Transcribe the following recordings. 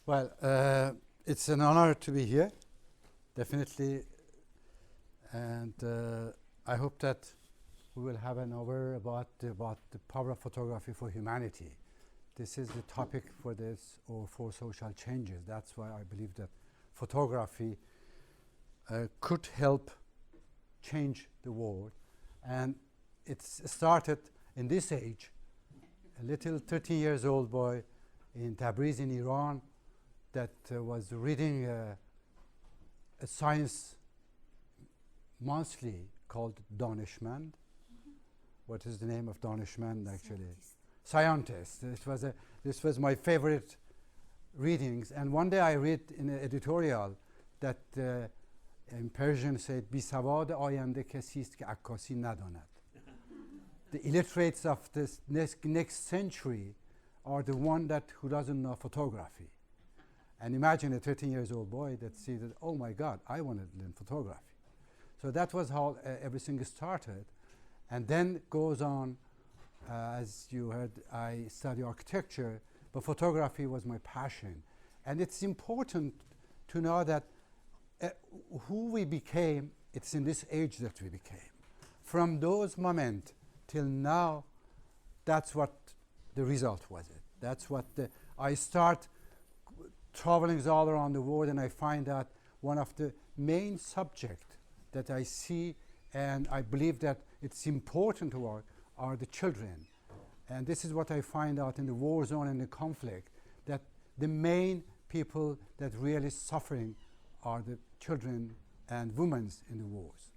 Well, it's an honor to be here, definitely, and I hope that we will have an hour about the power of photography for humanity. This is the topic for this, or for social changes. That's why I believe that photography could help change the world, and it's started in this age. A little 13 years old boy in Tabriz in Iran that was reading a science monthly called Danishmand. What is the name of Danishmand actually? Scientist. This was my favorite readings, and one day I read in an editorial that in Persian said بی سواد آینده کسی است که عکاسی نداند. The illiterates of this next century are the one who doesn't know photography. And imagine a 13 years old boy that sees that, oh my God, I want to learn photography. So that was how everything started. And then goes on, as you heard, I study architecture, but photography was my passion. And it's important to know that who we became, it's in this age that we became. From those moments till now, that's what the result was. That's what I start traveling all around the world, and I find out one of the main subjects that I see, and I believe that it's important to work, are the children. And this is what I find out in the war zone and the conflict, that the main people that really suffering are the children and women in the wars.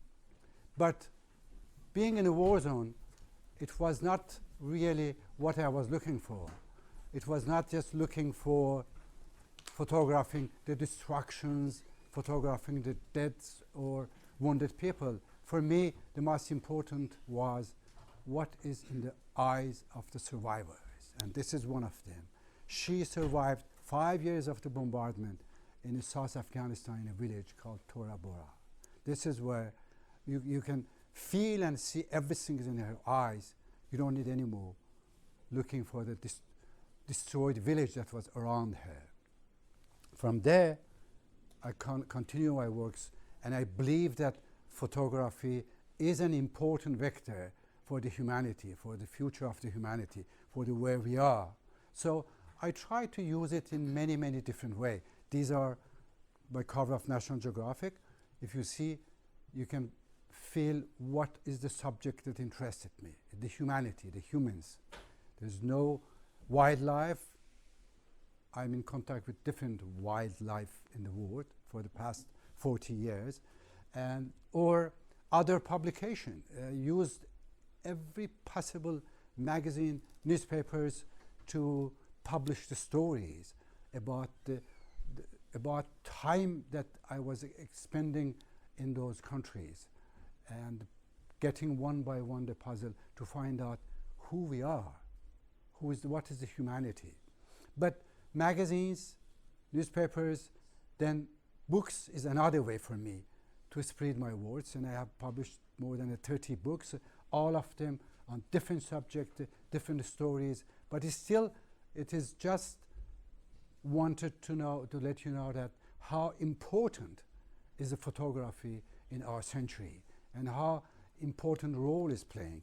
But being in a war zone, it was not really what I was looking for. It was not just looking for photographing the destructions, photographing the deaths or wounded people. For me, the most important was what is in the eyes of the survivors. And this is one of them. She survived 5 years of the bombardment in South Afghanistan in a village called Tora Bora. This is where you can feel and see everything is in her eyes. You don't need any more looking for the destroyed village that was around her. From there, I continue my works, and I believe that photography is an important vector for the humanity, for the future of the humanity, for the where we are. So I try to use it in many, many different ways. These are by cover of National Geographic. If you see, you can feel what is the subject that interested me, the humanity, the humans. There's no wildlife. I'm in contact with different wildlife in the world for the past 40 years, and or other publication. Used every possible magazine, newspapers to publish the stories about about time that I was expending in those countries, and getting one by one the puzzle to find out who we are, what is the humanity. But magazines, newspapers, then books is another way for me to spread my words, and I have published more than 30 books, all of them on different subjects, different stories, but it is just wanted to let you know that how important is the photography in our century and how important role is playing.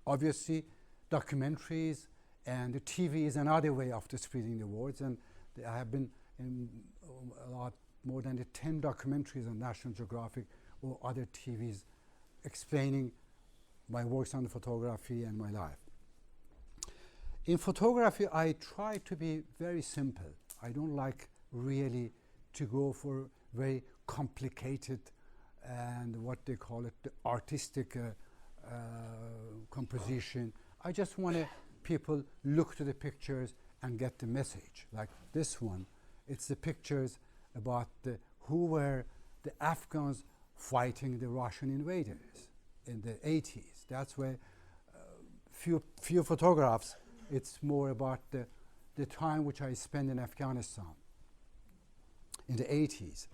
Obviously, documentaries and the TV is another way of spreading the words, and I have been in a lot more than 10 documentaries on National Geographic or other TVs explaining my works on photography and my life. In photography, I try to be very simple. I don't like really to go for very complicated and what they call it, the artistic composition. I just want people look to the pictures and get the message. Like this one, it's the pictures about who were the Afghans fighting the Russian invaders in the 80s. That's where few photographs. It's more about the time which I spent in Afghanistan in the 80s.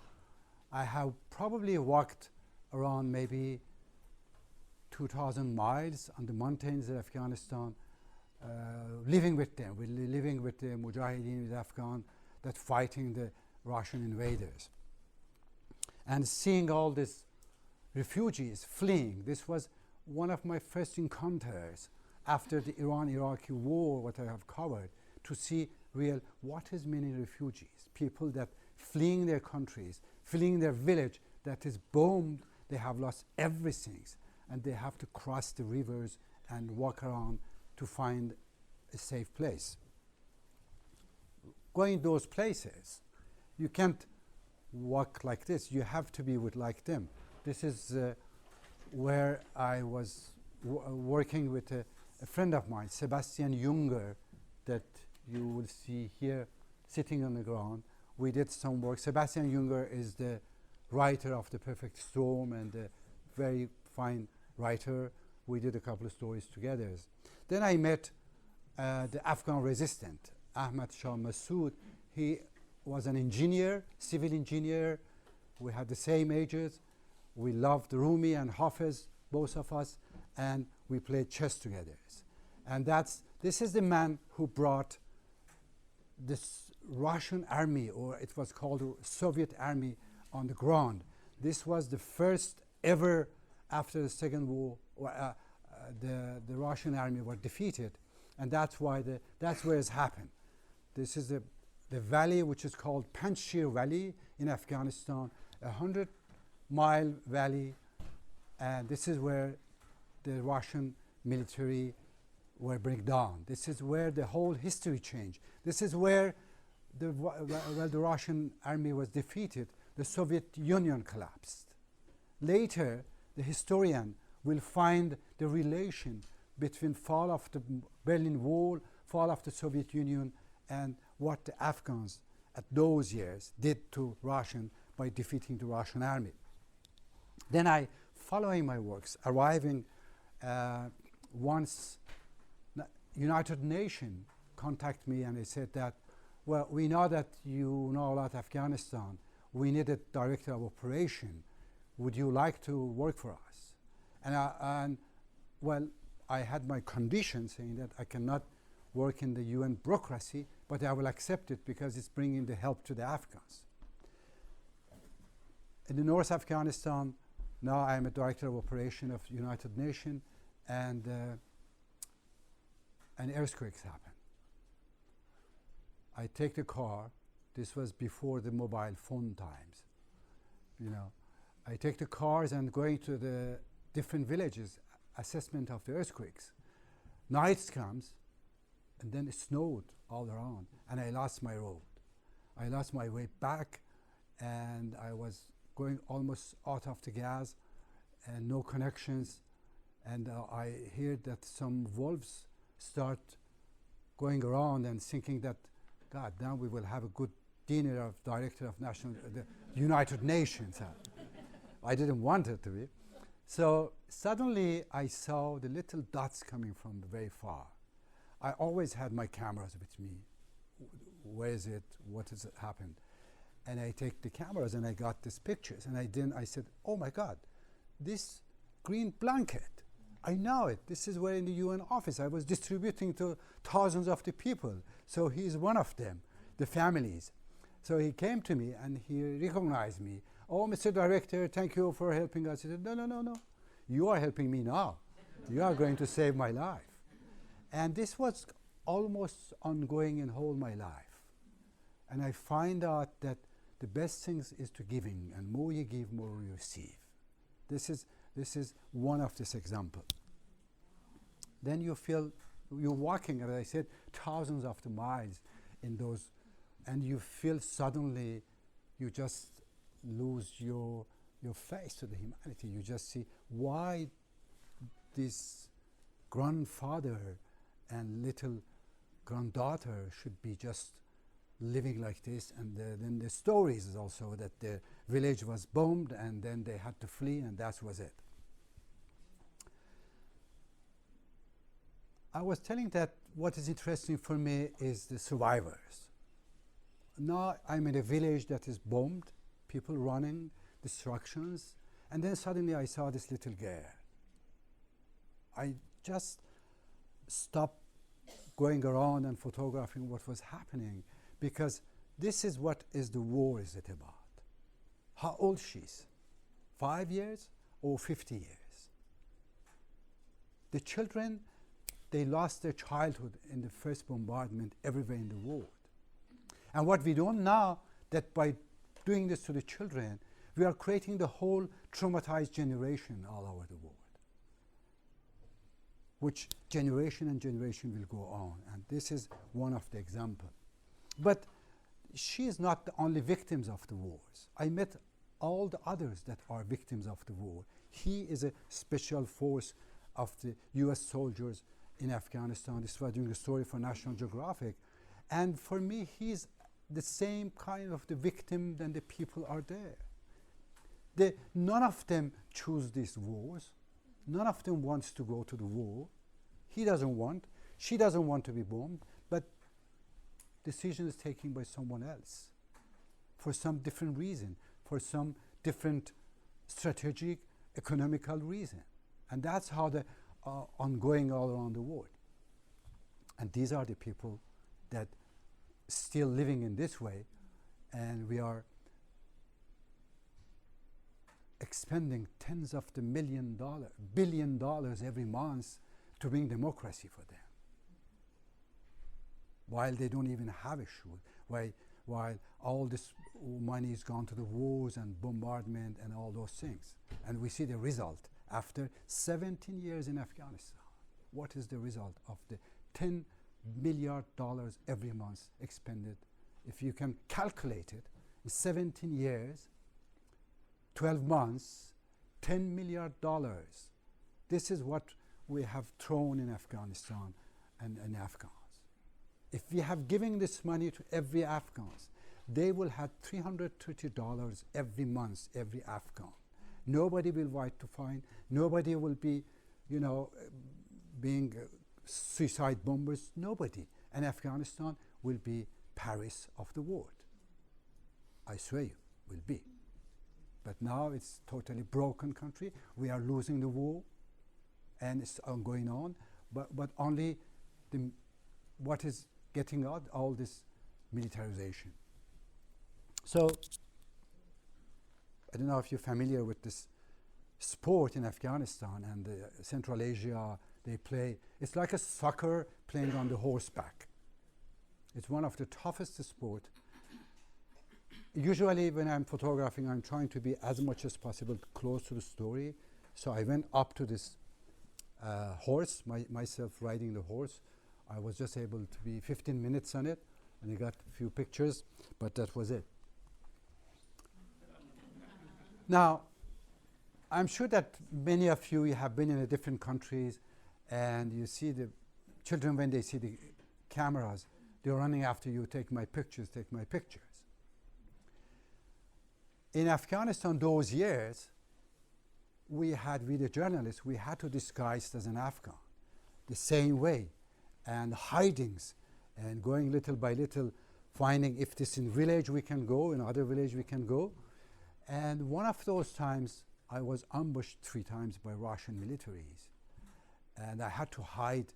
I have probably walked around maybe 2,000 miles on the mountains of Afghanistan, living with them, living with the Mujahideen, with Afghan, that fighting the Russian invaders. And seeing all these refugees fleeing, this was one of my first encounters after the Iran-Iraqi war, what I have covered, to see what is meaning refugees, people that fleeing their countries, fleeing their village that is bombed, they have lost everything, and they have to cross the rivers and walk around to find a safe place. Going those places, you can't walk like this. You have to be like them. This is where I was working with a friend of mine, Sebastian Junger, that you will see here sitting on the ground. We did some work. Sebastian Junger is the writer of The Perfect Storm and a very fine writer. We did a couple of stories together. Then I met the Afghan resistant, Ahmed Shah Massoud. He was an engineer, civil engineer. We had the same ages. We loved Rumi and Hafiz, both of us, and we played chess together. And this is the man who brought this Russian army, or it was called Soviet army, on the ground. This was the first ever, after the Second War, the Russian army were defeated, and that's where it's happened. This is the valley which is called Panjshir Valley in Afghanistan, 100-mile valley, and this is where the Russian military were brought down. This is where the whole history changed. This is where the Russian army was defeated, the Soviet Union collapsed. Later, the historian will find the relation between fall of the Berlin Wall, fall of the Soviet Union, and what the Afghans at those years did to Russian by defeating the Russian army. Then following my works, arriving once United Nations contacted me and they said that, well, we know that you know about Afghanistan. We need a director of operation. Would you like to work for us? And I had my condition saying that I cannot work in the UN bureaucracy, but I will accept it because it's bringing the help to the Afghans. In the North Afghanistan, now I am a director of operation of United Nations, and earthquakes happen. I take the car. This was before the mobile phone times. I take the cars and going to the different villages, assessment of the earthquakes. Night comes, and then it snowed all around, and I lost my road. I lost my way back, and I was going almost out of the gas, and no connections. And I hear that some wolves start going around and thinking that, God, now we will have a good dinner of director of the United Nations. I didn't want it to be. So suddenly I saw the little dots coming from very far. I always had my cameras with me. Where is it? What has happened? And I take the cameras and I got these pictures. And I said, oh my God, this green blanket, I know it. This is where in the UN office I was distributing to thousands of the people. So he's one of them, the families. So he came to me and he recognized me. Oh, Mr. Director, thank you for helping us. He said, no. You are helping me now. You are going to save my life. And this was almost ongoing in whole my life. And I find out that the best things is to giving, and more you give, more you receive. This is one of this example. Then you feel you're walking, as I said, thousands of the miles in those, and you feel suddenly you just lose your face to the humanity. You just see why this grandfather and little granddaughter should be just living like this. And then the stories is also that the village was bombed and then they had to flee, and that was it. I was telling that what is interesting for me is the survivors. Now I'm in a village that is bombed, people running, destructions, and then suddenly I saw this little girl. I just stopped going around and photographing what was happening, because this is what is the war is it about. How old she's? 5 years or 50 years? The children, they lost their childhood in the first bombardment everywhere in the world. And what we don't know, that by doing this to the children, we are creating the whole traumatized generation all over the world, which generation and generation will go on. And this is one of the examples. But she is not the only victims of the wars. I met all the others that are victims of the war. He is a special force of the US soldiers in Afghanistan. This was doing a story for National Geographic. And for me, he's the same kind of the victim than the people are there. None of them choose these wars. None of them wants to go to the war. He doesn't want. She doesn't want to be bombed. But decision is taken by someone else for some different reason, for some different strategic, economical reason. And that's how the ongoing all around the world. And these are the people that still living in this way, and we are expending tens of the billion dollars every month to bring democracy for them, while they don't even have a shoe, while all this money is gone to the wars and bombardment and all those things. And we see the result after 17 years in Afghanistan. What is the result of the $10 million every month expended? If you can calculate it, in 17 years, 12 months, $10 million. This is what we have thrown in Afghanistan and Afghans. If we have given this money to every Afghan, they will have $330 every month, every Afghan. Nobody will want to find, nobody will be, being suicide bombers, nobody. And Afghanistan will be Paris of the world. I swear you, will be. But now it's totally broken country. We are losing the war, and it's going on. But only what is getting out, all this militarization. So I don't know if you're familiar with this sport in Afghanistan and Central Asia. They play. It's like a soccer playing on the horseback. It's one of the toughest sport. Usually when I'm photographing, I'm trying to be as much as possible close to the story. So I went up to this horse, myself riding the horse. I was just able to be 15 minutes on it, and I got a few pictures, but that was it. Now, I'm sure that many of you have been in different countries, and you see the children, when they see the cameras, they're running after you, take my pictures, take my pictures. In Afghanistan, those years, we the journalists, we had to disguise as an Afghan, the same way, and hidings, and going little by little, finding if this in village we can go, in other village we can go. And one of those times, I was ambushed 3 times by Russian militaries, and I had to hide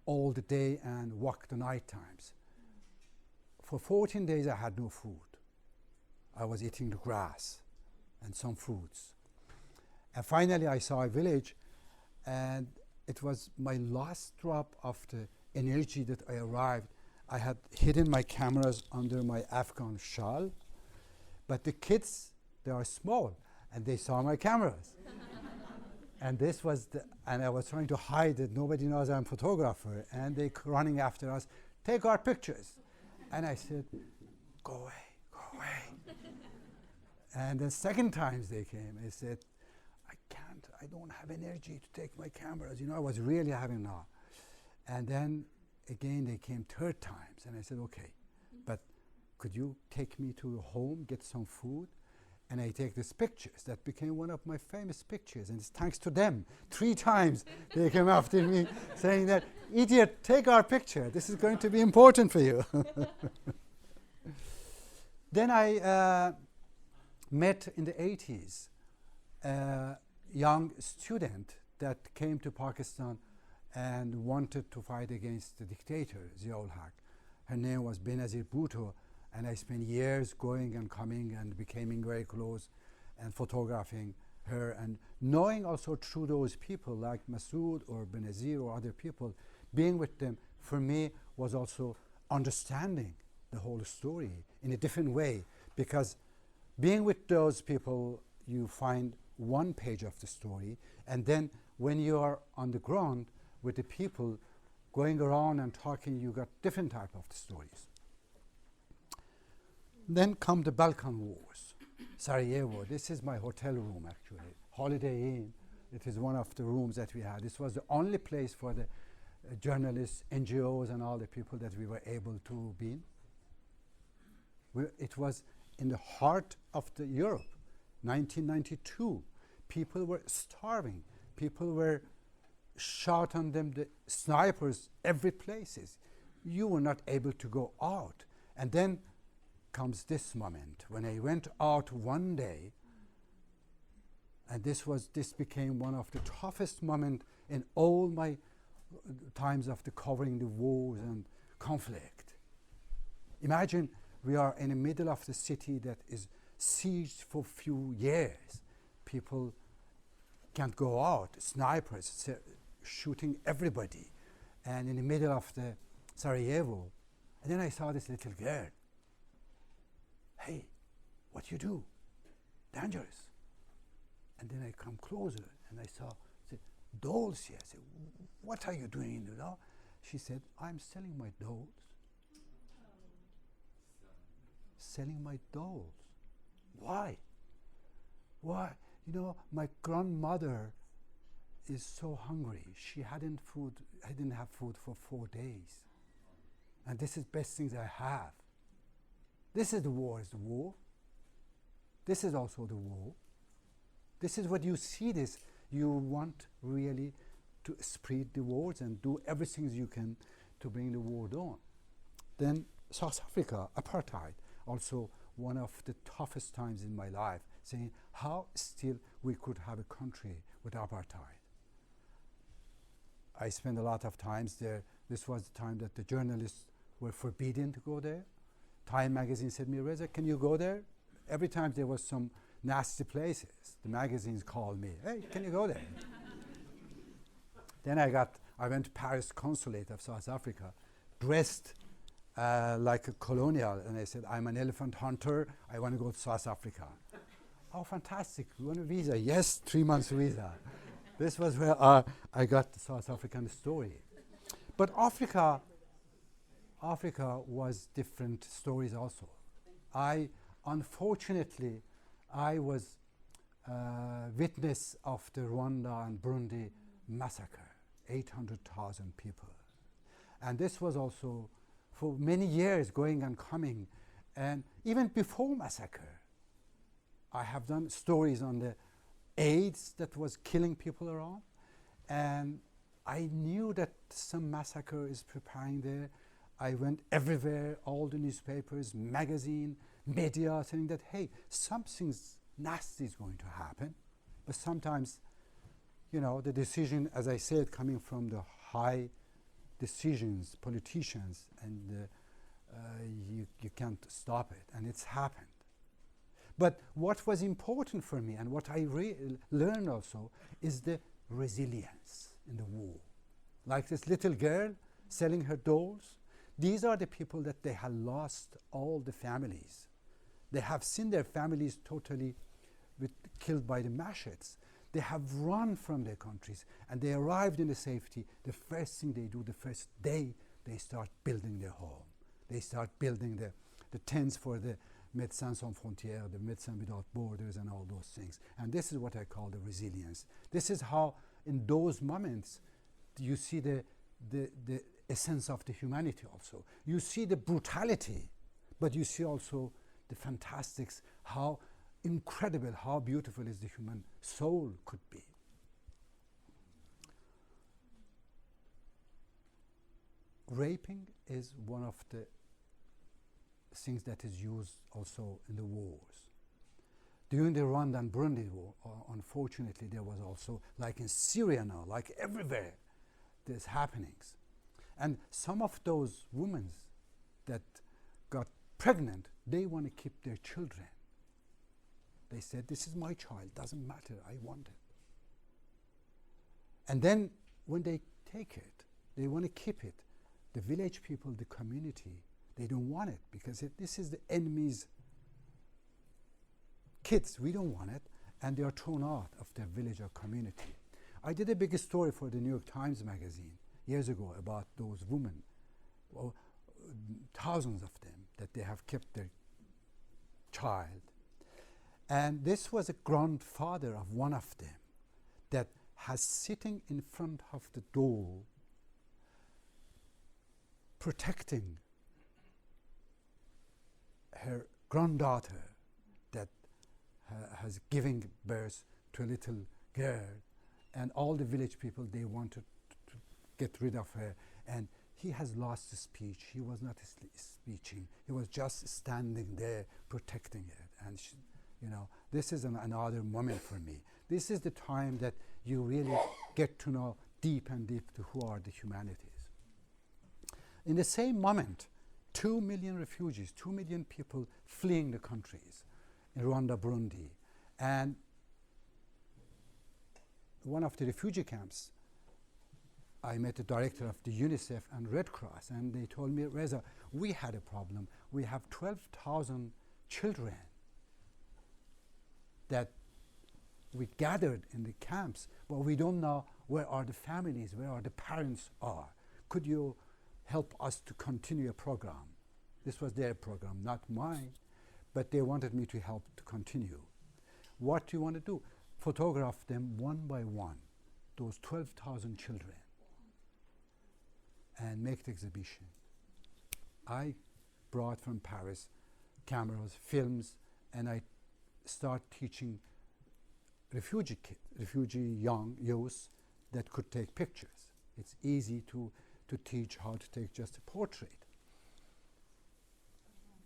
all the day and walk the night times. For 14 days, I had no food. I was eating the grass and some fruits. And finally, I saw a village, and it was my last drop of the energy that I arrived. I had hidden my cameras under my Afghan shawl, but the kids, they are small, and they saw my cameras. And this was and I was trying to hide it. Nobody knows I'm a photographer, and they running after us, take our pictures. And I said, go away, go away. And the second times they came, I said, I don't have energy to take my cameras. I was really having now. And then again, they came 3rd times, and I said, okay, but could you take me to your home, get some food? And I take these pictures. That became one of my famous pictures, and it's thanks to them. 3 times they came after me saying that, idiot, take our picture. This is going to be important for you. Then I met in the 80s a young student that came to Pakistan and wanted to fight against the dictator, Ziaul-Haq. Her name was Benazir Bhutto, and I spent years going and coming and becoming very close and photographing her, and knowing also through those people like Massoud or Benazir or other people, being with them for me was also understanding the whole story in a different way, because being with those people you find one page of the story, and then when you are on the ground with the people going around and talking, you got different type of the stories. Then come the Balkan Wars. Sarajevo, this is my hotel room actually, Holiday Inn. It is one of the rooms that we had. This was the only place for the journalists, NGOs and all the people that we were able to be in. It was in the heart of the Europe, 1992. People were starving. People were shot on them, the snipers every places. You were not able to go out. And then comes this moment when I went out one day, and this became one of the toughest moments in all my times of the covering the wars and conflict. Imagine we are in the middle of the city that is sieged for few years. People can't go out, snipers shooting everybody, and in the middle of the Sarajevo. And then I saw this little girl. Hey, what you do? Dangerous. And then I come closer and I saw dolls here. I said, what are you doing? You know? She said, I'm selling my dolls. Selling my dolls. Why? Why? You know, my grandmother is so hungry. She hadn't have food for 4 days. And this is best things I have. This is the war, This is also the war. This is what you see this. You want really to spread the wars and do everything you can to bring the war down. Then South Africa, apartheid, also one of the toughest times in my life, saying how still we could have a country with apartheid. I spent a lot of times there. This was the time that the journalists were forbidden to go there. Time magazine said to me, Reza, can you go there? Every time there was some nasty places, the magazines called me, hey, can you go there? Then I went to Paris consulate of South Africa, dressed like a colonial, and I said, I'm an elephant hunter, I want to go to South Africa. Oh, fantastic, you want a visa? Yes, 3 months visa. This was where I got the South African story. But Africa was different stories also. Unfortunately, I was witness of the Rwanda and Burundi massacre, 800,000 people. And this was also for many years going and coming. And even before massacre, I have done stories on the AIDS that was killing people around. And I knew that some massacre is preparing there. I went everywhere, all the newspapers, magazine, media, saying that, hey, something nasty is going to happen. But sometimes, you know, the decision, as I said, coming from the high decisions, politicians, and you can't stop it, and it's happened. But what was important for me, and what I learned also, is the resilience in the war. Like this little girl selling her dolls. These are the people that they had lost all the families. They have seen their families totally killed by the machetes. They have run from their countries, and they arrived in the safety. The first thing they do, the first day, they start building their home. They start building the tents for the Médecins Sans Frontières, the Médecins Without Borders, and all those things. And this is what I call the resilience. This is how, in those moments, you see the essence of the humanity also. You see the brutality, but you see also the fantastics, how incredible, how beautiful is the human soul could be. Raping is one of the things that is used also in the wars. During the Rwanda and Burundi war, unfortunately, there was also, like in Syria now, like everywhere, these happenings. And some of those women that got pregnant, they want to keep their children. They said, this is my child, doesn't matter, I want it. And then when they take it, they want to keep it. The village people, the community, they don't want it because this is the enemy's kids. We don't want it. And they are thrown out of their village or community. I did a big story for the New York Times magazine years ago about those women, well, thousands of them, that they have kept their child. And this was a grandfather of one of them that has sitting in front of the door protecting her granddaughter that has given birth to a little girl, and all the village people, they wanted to get rid of her, and he has lost speech. He was not speaking. He was just standing there protecting it. And you know, this is another moment for me. This is the time that you really get to know deep and deep to who are the humanities. In the same moment, 2 million refugees, 2 million people fleeing the countries in Rwanda, Burundi. And one of the refugee camps, I met the director of the UNICEF and Red Cross, and they told me, Reza, we had a problem. We have 12,000 children that we gathered in the camps, but we don't know where are the families, where are the parents are. Could you help us to continue a program? This was their program, not mine, but they wanted me to help to continue. What do you want to do? Photograph them one by one, those 12,000 children, and make the exhibition. I brought from Paris cameras, films, and I start teaching refugee young youths that could take pictures. It's easy to teach how to take just a portrait.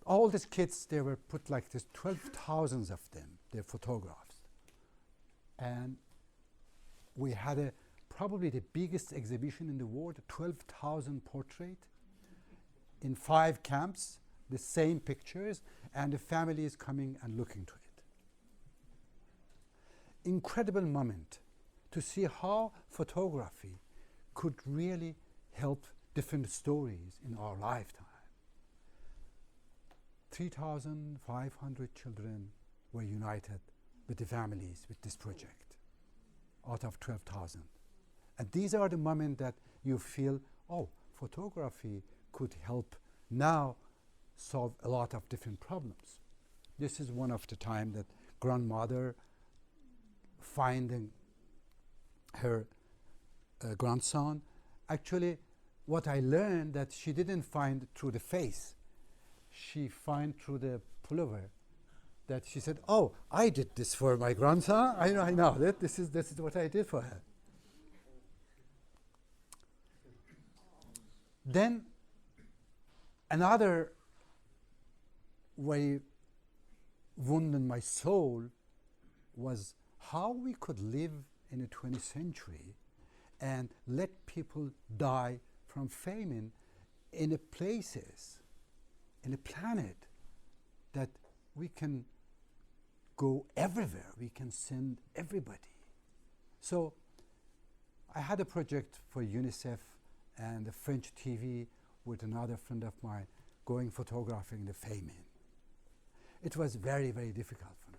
All these kids, they were put like this, 12,000 of them, their photographs. And we had probably the biggest exhibition in the world, 12,000 portraits in 5 camps, the same pictures, and the family is coming and looking to it. Incredible moment to see how photography could really help different stories in our lifetime. 3,500 children were united with the families with this project out of 12,000. And these are the moments that you feel, oh, photography could help now solve a lot of different problems. This is one of the time that grandmother finding her grandson. Actually, what I learned that she didn't find through the face. She find through the pullover that she said, oh, I did this for my grandson. I know that this is what I did for her. Then another way wounded my soul was how we could live in the 20th century and let people die from famine in the places, in a planet that we can go everywhere, we can send everybody. So I had a project for UNICEF and the French TV with another friend of mine going photographing the famine. It was very, very difficult for me.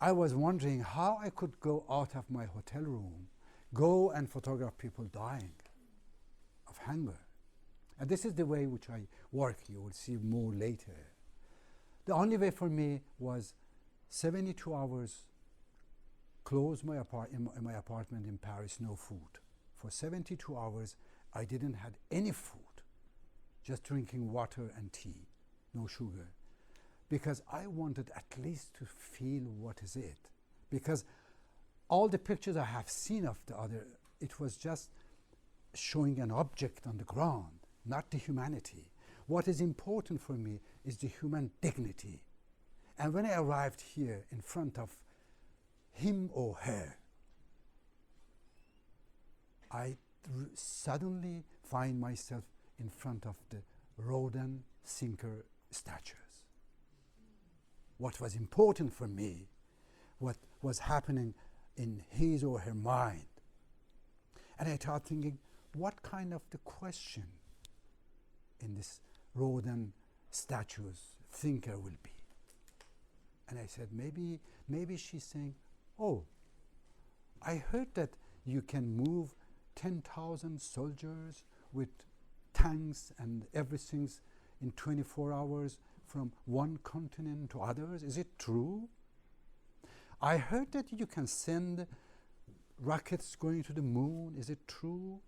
I was wondering how I could go out of my hotel room, go and photograph people dying of hunger. And this is the way which I work. You will see more later. The only way for me was 72 hours, close my in my apartment in Paris, no food. For 72 hours, I didn't have any food, just drinking water and tea, no sugar, because I wanted at least to feel what is it. Because all the pictures I have seen of the other, it was just showing an object on the ground, not the humanity. What is important for me is the human dignity. And when I arrived here in front of him or her, I suddenly find myself in front of the Rodin thinker statues. What was important for me, what was happening in his or her mind. And I started thinking, what kind of the question in this Rodin statues thinker will be? And I said, maybe she's saying, oh, I heard that you can move 10,000 soldiers with tanks and everything in 24 hours from one continent to others. Is it true? I heard that you can send rockets going to the moon. Is it true?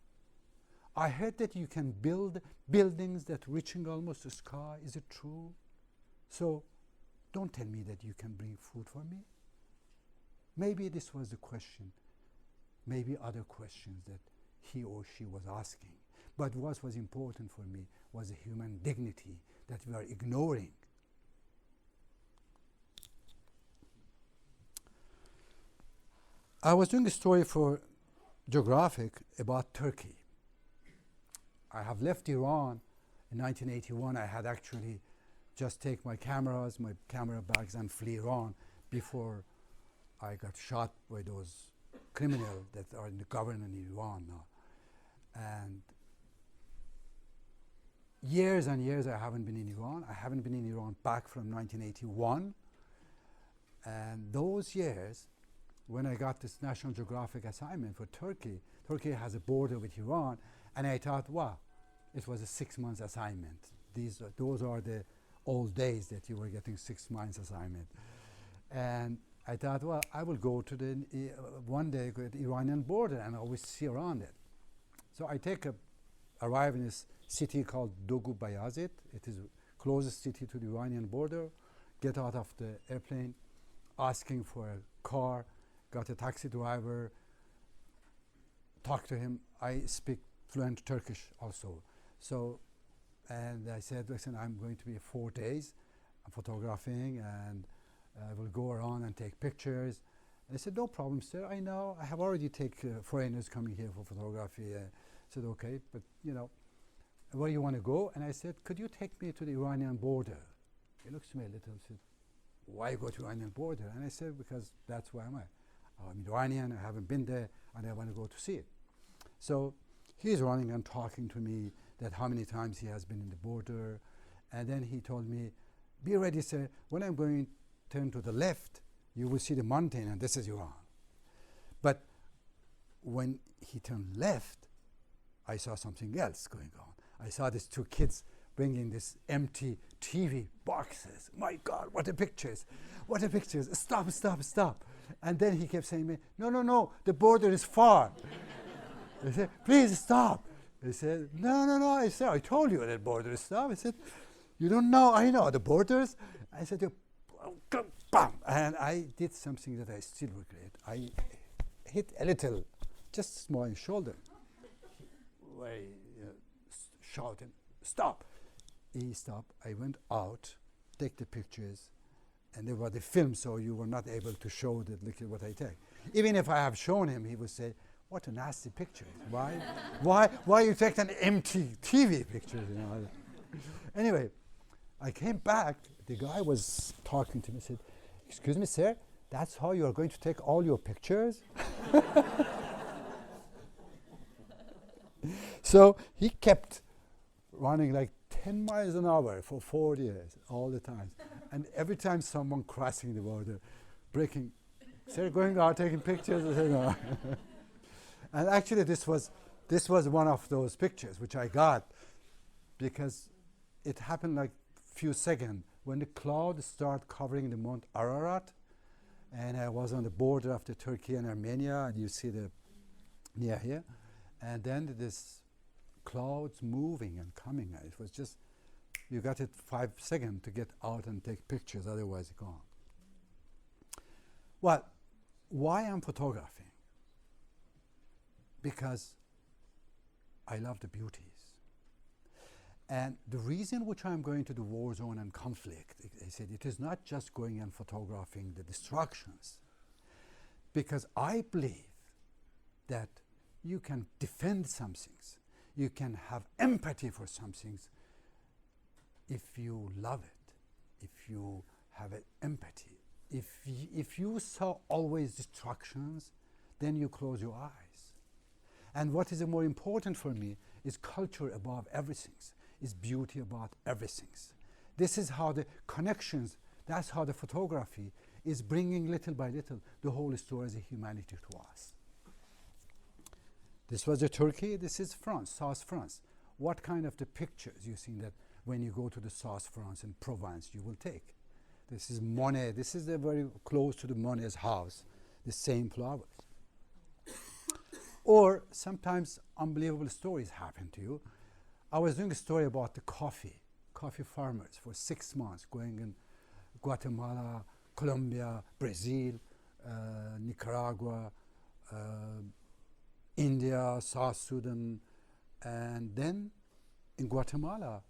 I heard that you can build buildings that reaching almost the sky. Is it true? So don't tell me that you can bring food for me. Maybe this was the question. Maybe other questions that he or she was asking. But what was important for me was the human dignity that we are ignoring. I was doing a story for Geographic about Turkey. I have left Iran in 1981. I had actually just take my cameras, my camera bags, and flee Iran before I got shot by those criminals that are in the government in Iran now. And years and years I haven't been in Iran. I haven't been in Iran back from 1981. And those years, when I got this National Geographic assignment for Turkey, Turkey has a border with Iran, and I thought, wow, it was a 6 months assignment. Those are the old days that you were getting 6 months assignment. And I thought, well, I will go to the one day go to the Iranian border and always see around it. So I arrive in this city called Dogu Bayazit. It is the closest city to the Iranian border. Get out of the airplane, asking for a car, got a taxi driver, talked to him. I speak fluent Turkish also. So, and I said, listen, I'm going to be 4 days. I'm photographing and I will go around and take pictures. And I said, no problem, sir. I know. I have already taken foreigners coming here for photography. I said, okay, but you know, where you want to go? And I said, could you take me to the Iranian border? He looks to me a little and said, why go to the Iranian border? And I said, because that's where I'm at. I'm Iranian, I haven't been there, and I want to go to see it. So he's running and talking to me that how many times he has been in the border. And then he told me, be ready, sir. When I'm going to turn to the left, you will see the mountain, and this is Iran. But when he turned left, I saw something else going on. I saw these 2 kids bringing this empty TV boxes. My God, what a pictures. What a pictures. Stop, stop, stop. And then he kept saying to me, no, no, no, the border is far. I said, please stop. He said, no, no, no. I said, I told you that border is stop. I said, you don't know, I know the borders. I said, bam. And I did something that I still regret. I hit a little, just small shoulder. Where he shouted, stop. He stopped. I went out, take the pictures, and they were the film, so you were not able to show that, look at what I take. Even if I have shown him, he would say, what a nasty picture. Why you take an empty TV picture? You know? Anyway, I came back. The guy was talking to me, said, excuse me, sir, that's how you are going to take all your pictures? So he kept running like 10 miles an hour for 4 years, all the time. And every time someone crossing the border, breaking, sir, going out taking pictures. I said, no. And actually this was one of those pictures which I got because it happened like few seconds when the clouds start covering the Mount Ararat, and I was on the border of the Turkey and Armenia, and you see the near here, and then this clouds moving and coming. It was just, you got it 5 seconds to get out and take pictures, otherwise it's gone. Well, why I'm photographing? Because I love the beauties. And the reason which I'm going to the war zone and conflict, I said, it is not just going and photographing the destructions, because I believe that you can defend some things. You can have empathy for some things if you love it, if you have an empathy. If you saw always destructions, then you close your eyes. And what is more important for me is culture above everything, is beauty above everything. This is how the connections, that's how the photography is bringing little by little the whole story as a humanity to us. This was Turkey, this is France, South France. What kind of the pictures you see that when you go to the South France and Provence you will take? This is Monet, this is very close to the Monet's house, the same flowers. Or sometimes unbelievable stories happen to you. I was doing a story about the coffee farmers for 6 months, going in Guatemala, Colombia, Brazil, Nicaragua, India, South Sudan, and then in Guatemala,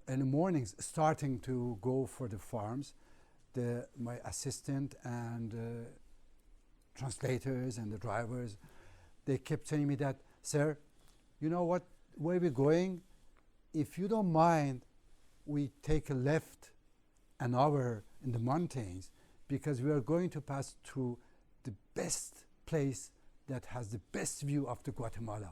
in the mornings, starting to go for the farms, my assistant and translators and the drivers, they kept telling me that, sir, you know what, where we're going, if you don't mind, we take a left an hour in the mountains because we are going to pass through the best place that has the best view of the Guatemala.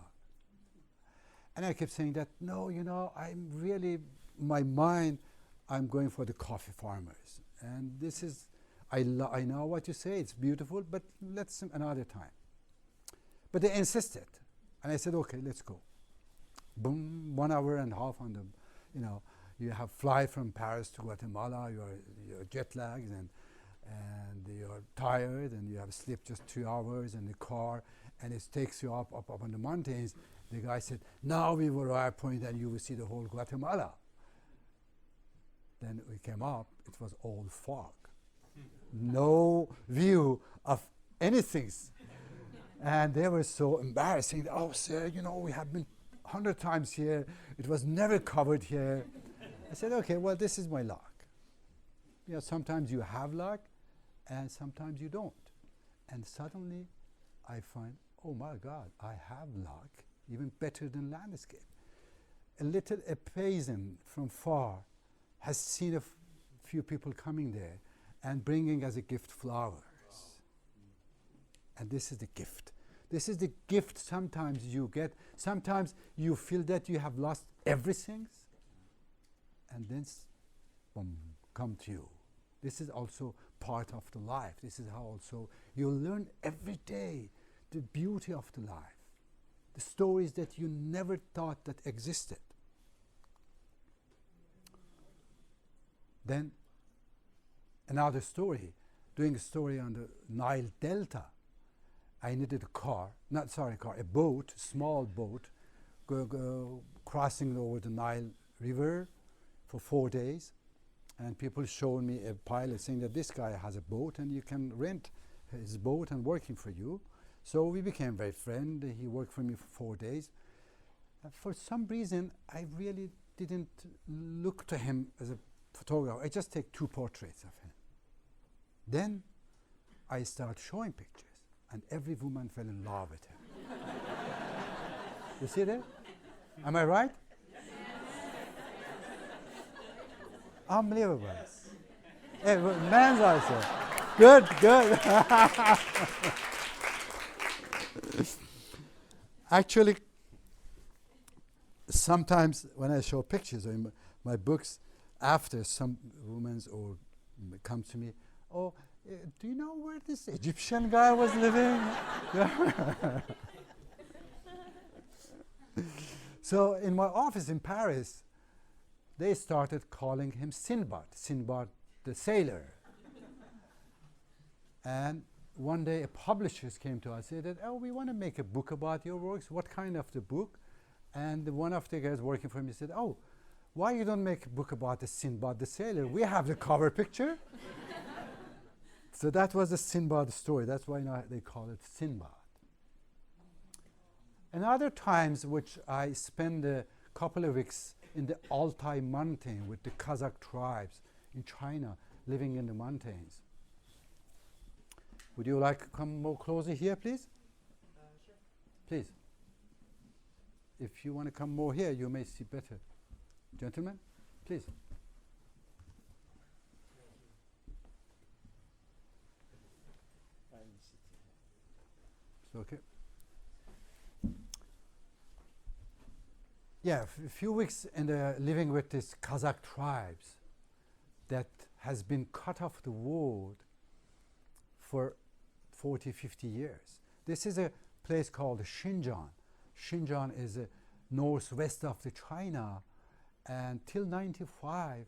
And I kept saying that, no, you know, I'm really, my mind, I'm going for the coffee farmers. And this is, I know what you say, it's beautiful, but let's another time. But they insisted. And I said, okay, let's go. Boom, 1 hour and a half on the, you know, you have fly from Paris to Guatemala, you're jet lagged and you're tired and you have slept just 2 hours in the car and it takes you up on the mountains. The guy said, now we will arrive at a point and you will see the whole Guatemala. Then we came up, it was all fog. No view of anything. And they were so embarrassing. Oh, sir, you know, we have been 100 times here. It was never covered here. I said, okay, well, this is my luck. You know, sometimes you have luck and sometimes you don't. And suddenly I find, oh my God, I have luck, even better than landscape. A peasant from far has seen a few people coming there and bringing as a gift flowers. And this is the gift. This is the gift sometimes you get. Sometimes you feel that you have lost everything and then boom, come to you. This is also part of the life. This is how also you learn every day the beauty of the life, the stories that you never thought that existed. Then another story, doing a story on the Nile Delta. I needed a boat, small boat, crossing over the Nile River for 4 days. And people showed me a pilot saying that this guy has a boat and you can rent his boat and working for you. So we became very friendly. He worked for me for 4 days. For some reason, I really didn't look to him as a photographer. I just take 2 portraits of him. Then I start showing pictures. And every woman fell in love with him. You see that? Am I right? Unbelievable. Hey, men's also. Good. Actually, sometimes when I show pictures or in my books, after some women or come to me, oh, do you know where this Egyptian guy was living? So in my office in Paris, they started calling him Sinbad the sailor. And one day a publisher came to us and said, oh, we want to make a book about your works. What kind of the book? And one of the guys working for me said, oh, why you don't make a book about the Sinbad the sailor? We have the cover picture. So that was the Sinbad story. That's why now they call it Sinbad. And other times which I spend a couple of weeks in the Altai mountain with the Kazakh tribes in China, living in the mountains. Would you like to come more closer here, please? Please. If you want to come more here, you may see better. Gentlemen, please. It's okay. Yeah, a few weeks in the living with these Kazakh tribes that has been cut off the world for 40, 50 years. This is a place called Xinjiang. Xinjiang is northwest of the China, and till 95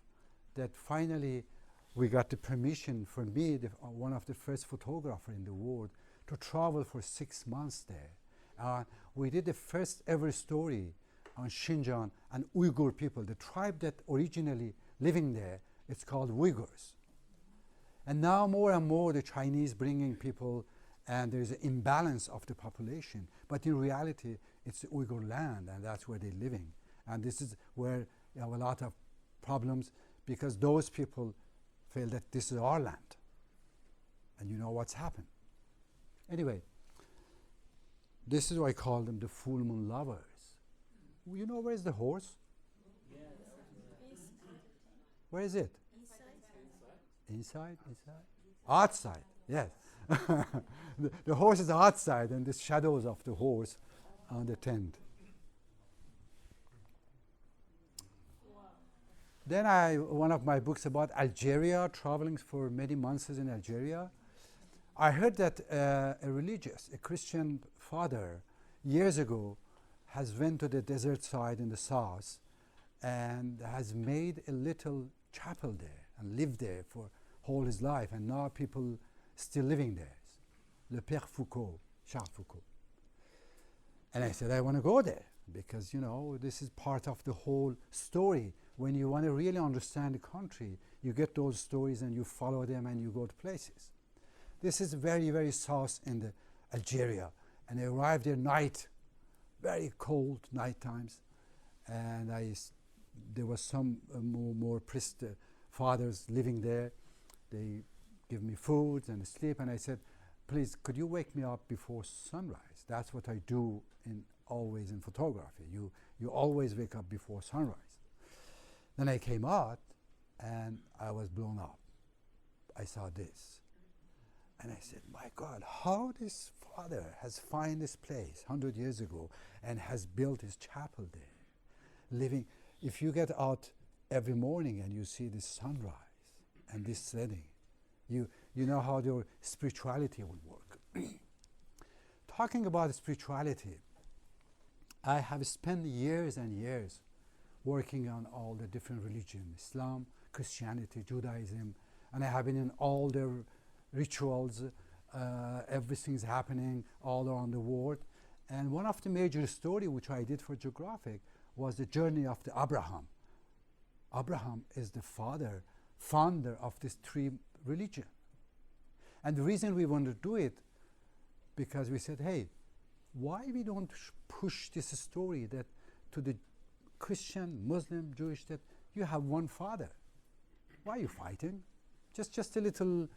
that finally we got the permission for me, one of the first photographers in the world, to travel for 6 months there. We did the first ever story on Xinjiang and Uyghur people, the tribe that originally living there. It's called Uyghurs. And now more and more the Chinese bringing people, and there's an imbalance of the population. But in reality, it's the Uyghur land, and that's where they're living. And this is where you have a lot of problems, because those people feel that this is our land. And you know what's happened. Anyway, this is why I call them the full moon lovers. You know where's the horse? Where is it? Inside? Outside, yes. The horse is outside, and the shadows of the horse on the tent. Then one of my books about Algeria, traveling for many months in Algeria. I heard that a Christian father, years ago, has went to the desert side in the south and has made a little chapel there and lived there for whole his life, and now people still living there. Le Père Foucault, Charles Foucault. And I said, I want to go there, because you know this is part of the whole story. When you want to really understand the country, you get those stories and you follow them and you go to places. This is very, very south in the Algeria, and I arrived there night, very cold night times, and there was some more priest fathers living there. They give me food and sleep, and I said, please, could you wake me up before sunrise? That's what I do always in photography. You always wake up before sunrise. Then I came out, and I was blown up. I saw this, and I said, my God, how this father has found this place 100 years ago and has built his chapel there, living. If you get out every morning and you see this sunrise and this setting, you know how your spirituality will work. Talking about spirituality, I have spent years and years working on all the different religions, Islam, Christianity, Judaism, and I have been in all their rituals. Everything's happening all around the world. And one of the major stories which I did for Geographic was the journey of the Abraham. Abraham is the founder of this three religion. And the reason we want to do it, because we said, hey, why we don't push this story that to the Christian, Muslim, Jewish, that you have one father. Why are you fighting? Just a little,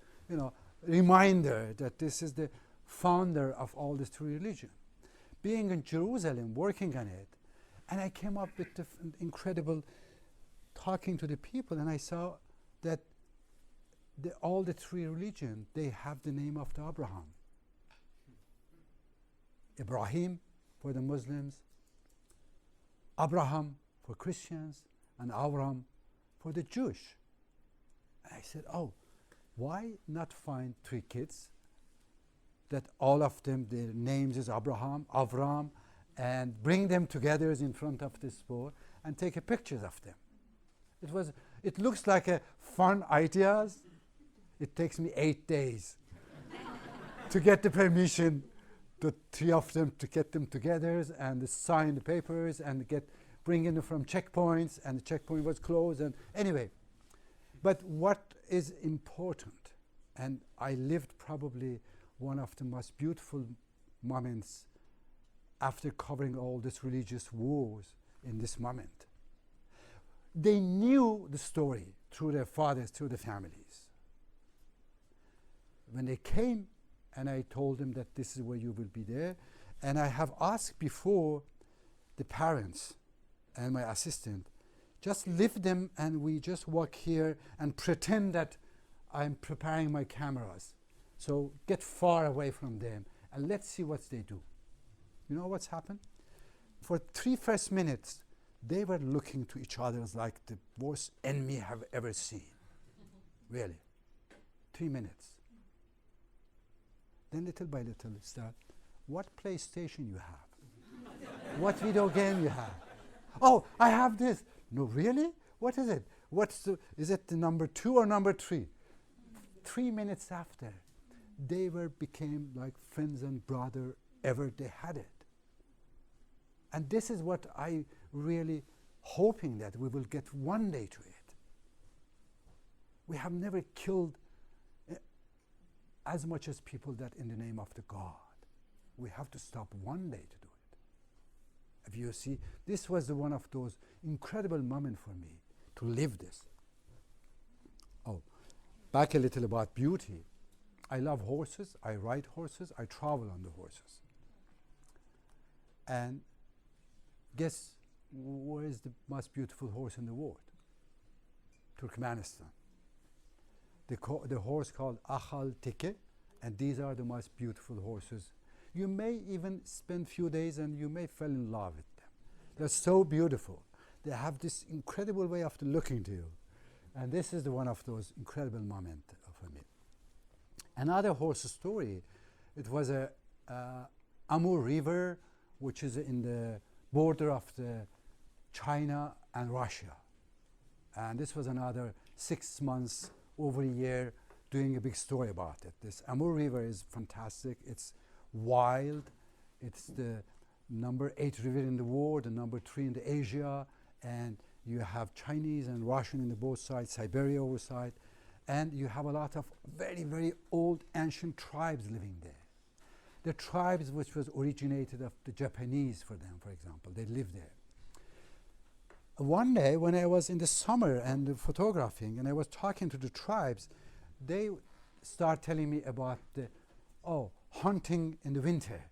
reminder that this is the founder of all these three religions. Being in Jerusalem, working on it, and I came up with the incredible talking to the people, and I saw that all the three religions, they have the name of the Abraham. Ibrahim for the Muslims, Abraham for Christians, and Avram for the Jewish. And I said, oh, why not find three kids that all of them, their names is Abraham, Avram, and bring them together in front of this board and take a pictures of them. It looks like a fun ideas. It takes me 8 days to get the permission, the three of them, to get them together and sign the papers and bring in from checkpoints, and the checkpoint was closed, and anyway. But what is important, and I lived probably one of the most beautiful moments after covering all these religious wars in this moment. They knew the story through their fathers, through the families. When they came, and I told them that this is where you will be there, And I have asked before the parents and my assistant, just leave them and we just walk here and pretend that I'm preparing my cameras. So get far away from them and let's see what they do. You know what's happened? For 3 first minutes, they were looking to each other like the worst enemy I have ever seen. Really. 3 minutes. Then little by little start, what PlayStation you have? What video game you have? Oh, I have this. No, really? What is it? Is it the number 2 or number 3? 3 minutes after, they became like friends and brother ever they had it. And this is what I really hoping that we will get one day to it. We have never killed as much as people that in the name of the God. We have to stop one day to do it. If you see, this was one of those incredible moments for me to live this. Oh, back a little about beauty. I love horses, I ride horses, I travel on the horses. And guess where is the most beautiful horse in the world? Turkmenistan. The horse called Akhal Teke, and these are the most beautiful horses. You may even spend few days and you may fall in love with them. They're so beautiful. They have this incredible way of looking to you. And this is one of those incredible moments for me. Another horse story, it was a Amur River, which is in the border of the China and Russia. And this was another 6 months, over a year, doing a big story about it. This Amur River is fantastic. It's wild. It's the number 8 river in the world, the number 3 in the Asia, and you have Chinese and Russian in the both sides, Siberia over side, and you have a lot of very, very old ancient tribes living there. The tribes which was originated of the Japanese for them, for example, they lived there. One day when I was in the summer and photographing and I was talking to the tribes, they start telling me about hunting in the winter.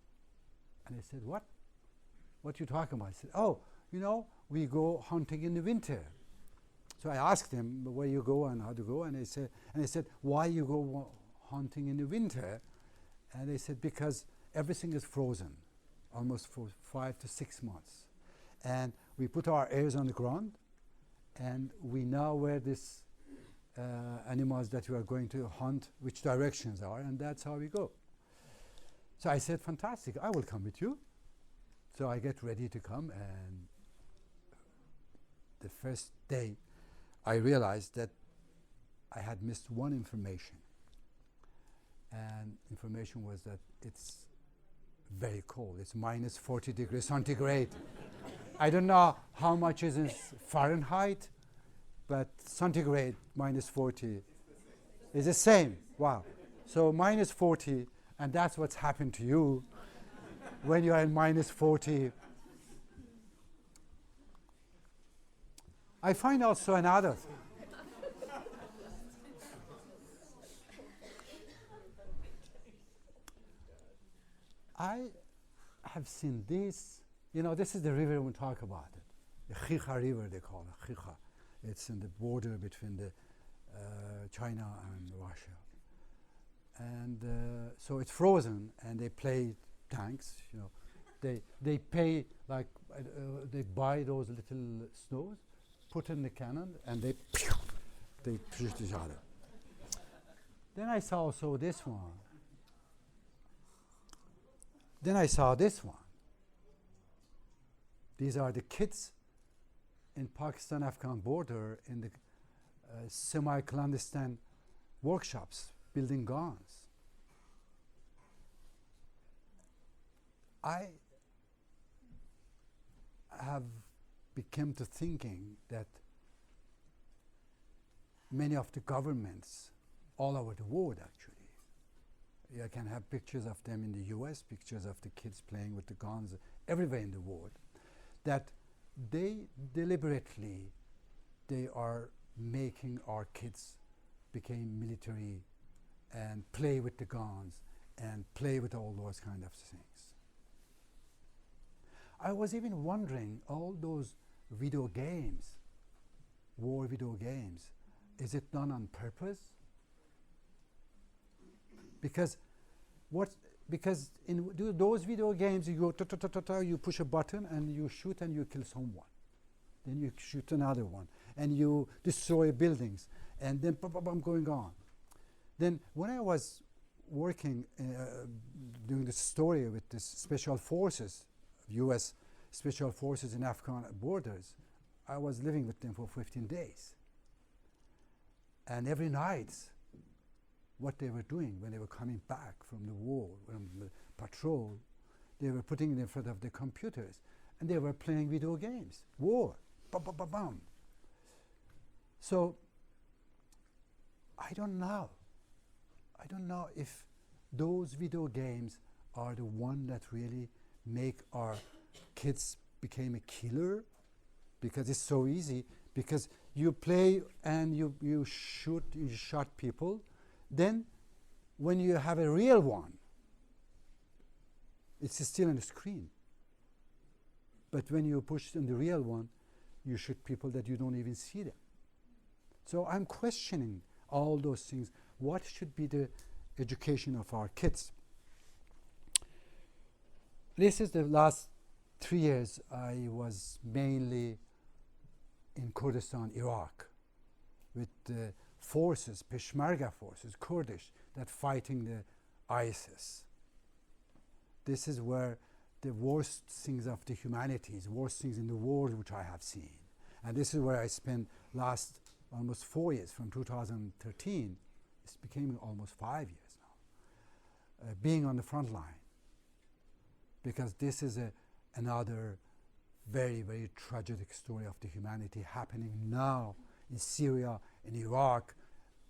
And I said, what? What you talking about? I said, we go hunting in the winter. So I asked them where you go and how to go, and they said, why you go hunting in the winter? And they said, because everything is frozen, almost for 5 to 6 months. And we put our ears on the ground, and we know where these animals that we are going to hunt, which directions are, and that's how we go. So I said, fantastic, I will come with you. So I get ready to come, and the first day, I realized that I had missed one information. And information was that it's very cold. It's minus 40 degrees centigrade. I don't know how much is in Fahrenheit, but centigrade minus 40 is the same. Wow. So minus 40, and that's what's happened to you when you are in minus 40. I find also another thing. I have seen this, this is the river we talk about it. The Khikha River, they call it, Khikha. It's in the border between the China and Russia. And so it's frozen, and they play tanks, They pay, they buy those little snows, put in the cannon, and they shoot each other. Then I saw also this one. Then I saw this one. These are the kids in Pakistan-Afghan border in the semi-clandestine workshops building guns. I have become to thinking that many of the governments all over the world, actually, you can have pictures of them in the US, pictures of the kids playing with the guns everywhere in the world, that they deliberately, they are making our kids become military and play with the guns and play with all those kind of things. I was even wondering, all those video games, war video games, is it done on purpose? Because in those video games, you go ta ta ta ta ta, you push a button and you shoot and you kill someone. Then you shoot another one and you destroy buildings, and then going on. Then when I was working doing the story with the special forces, U.S. special forces in Afghan borders, I was living with them for 15 days. And every night, what they were doing when they were coming back from the war, from the patrol, they were putting it in front of the computers and they were playing video games, war, bam, bam, bam, bam. So I don't know if those video games are the one that really make our kids become a killer, because it's so easy, because you play and you shot people. Then when you have a real one, it's still on the screen. But when you push on the real one, you shoot people that you don't even see them. So I'm questioning all those things. What should be the education of our kids? This is the last 3 years I was mainly in Kurdistan, Iraq, with the forces, Peshmerga forces, Kurdish, that fighting the ISIS. This is where the worst things of the humanities, worst things in the world which I have seen. And this is where I spent last almost 4 years, from 2013, it's becoming almost 5 years now, being on the front line. Because this is another very, very tragic story of the humanity happening now in Syria, in Iraq,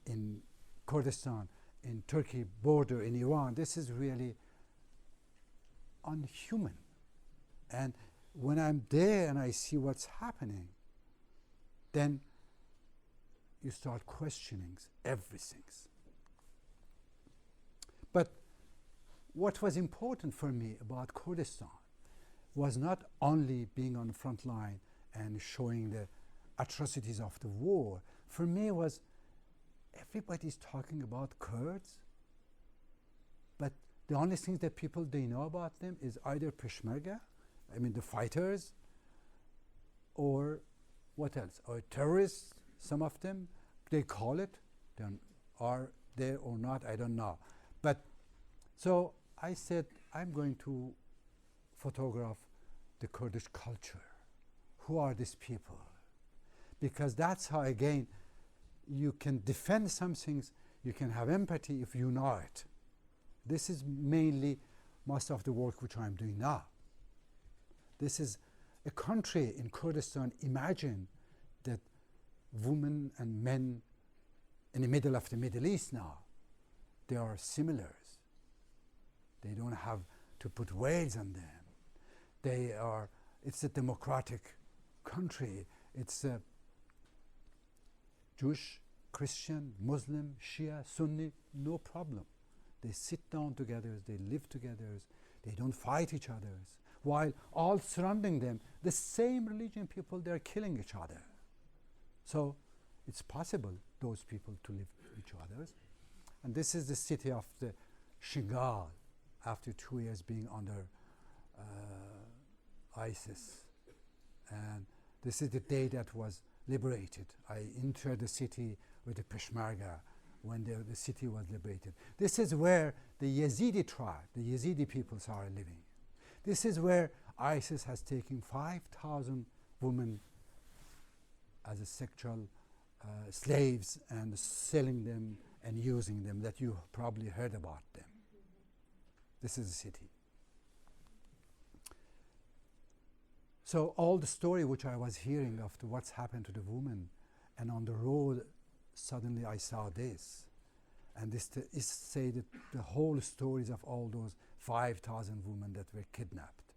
in Kurdistan, in Turkey border, in Iran. This is really unhuman. And when I'm there and I see what's happening, then you start questioning everything. But what was important for me about Kurdistan was not only being on the front line and showing the atrocities of the war. For me was, everybody's talking about Kurds, but the only things that people they know about them is either Peshmerga, I mean the fighters, or what else? Or terrorists, some of them, they call it. Then are there or not, I don't know. But so I said, I'm going to photograph the Kurdish culture. Who are these people? Because that's how, again, you can defend some things, you can have empathy if you know it. This is mainly most of the work which I'm doing now. This is a country in Kurdistan. Imagine that women and men in the middle of the Middle East now, they are similars. They don't have to put veils on them. It's a democratic country. It's Jewish, Christian, Muslim, Shia, Sunni, no problem. They sit down together, they live together, they don't fight each other. While all surrounding them, the same religion people, they're killing each other. So it's possible, those people to live with each other. And this is the city of the Shingal, after 2 years being under ISIS. And this is the day that was liberated. I entered the city with the Peshmerga when the city was liberated. This is where the Yazidi tribe, the Yazidi peoples are living. This is where ISIS has taken 5,000 women as a sexual slaves and selling them and using them, that you probably heard about them. This is the city. So all the story which I was hearing of what's happened to the woman, and on the road suddenly I saw this, and this is say that the whole stories of all those 5,000 women that were kidnapped.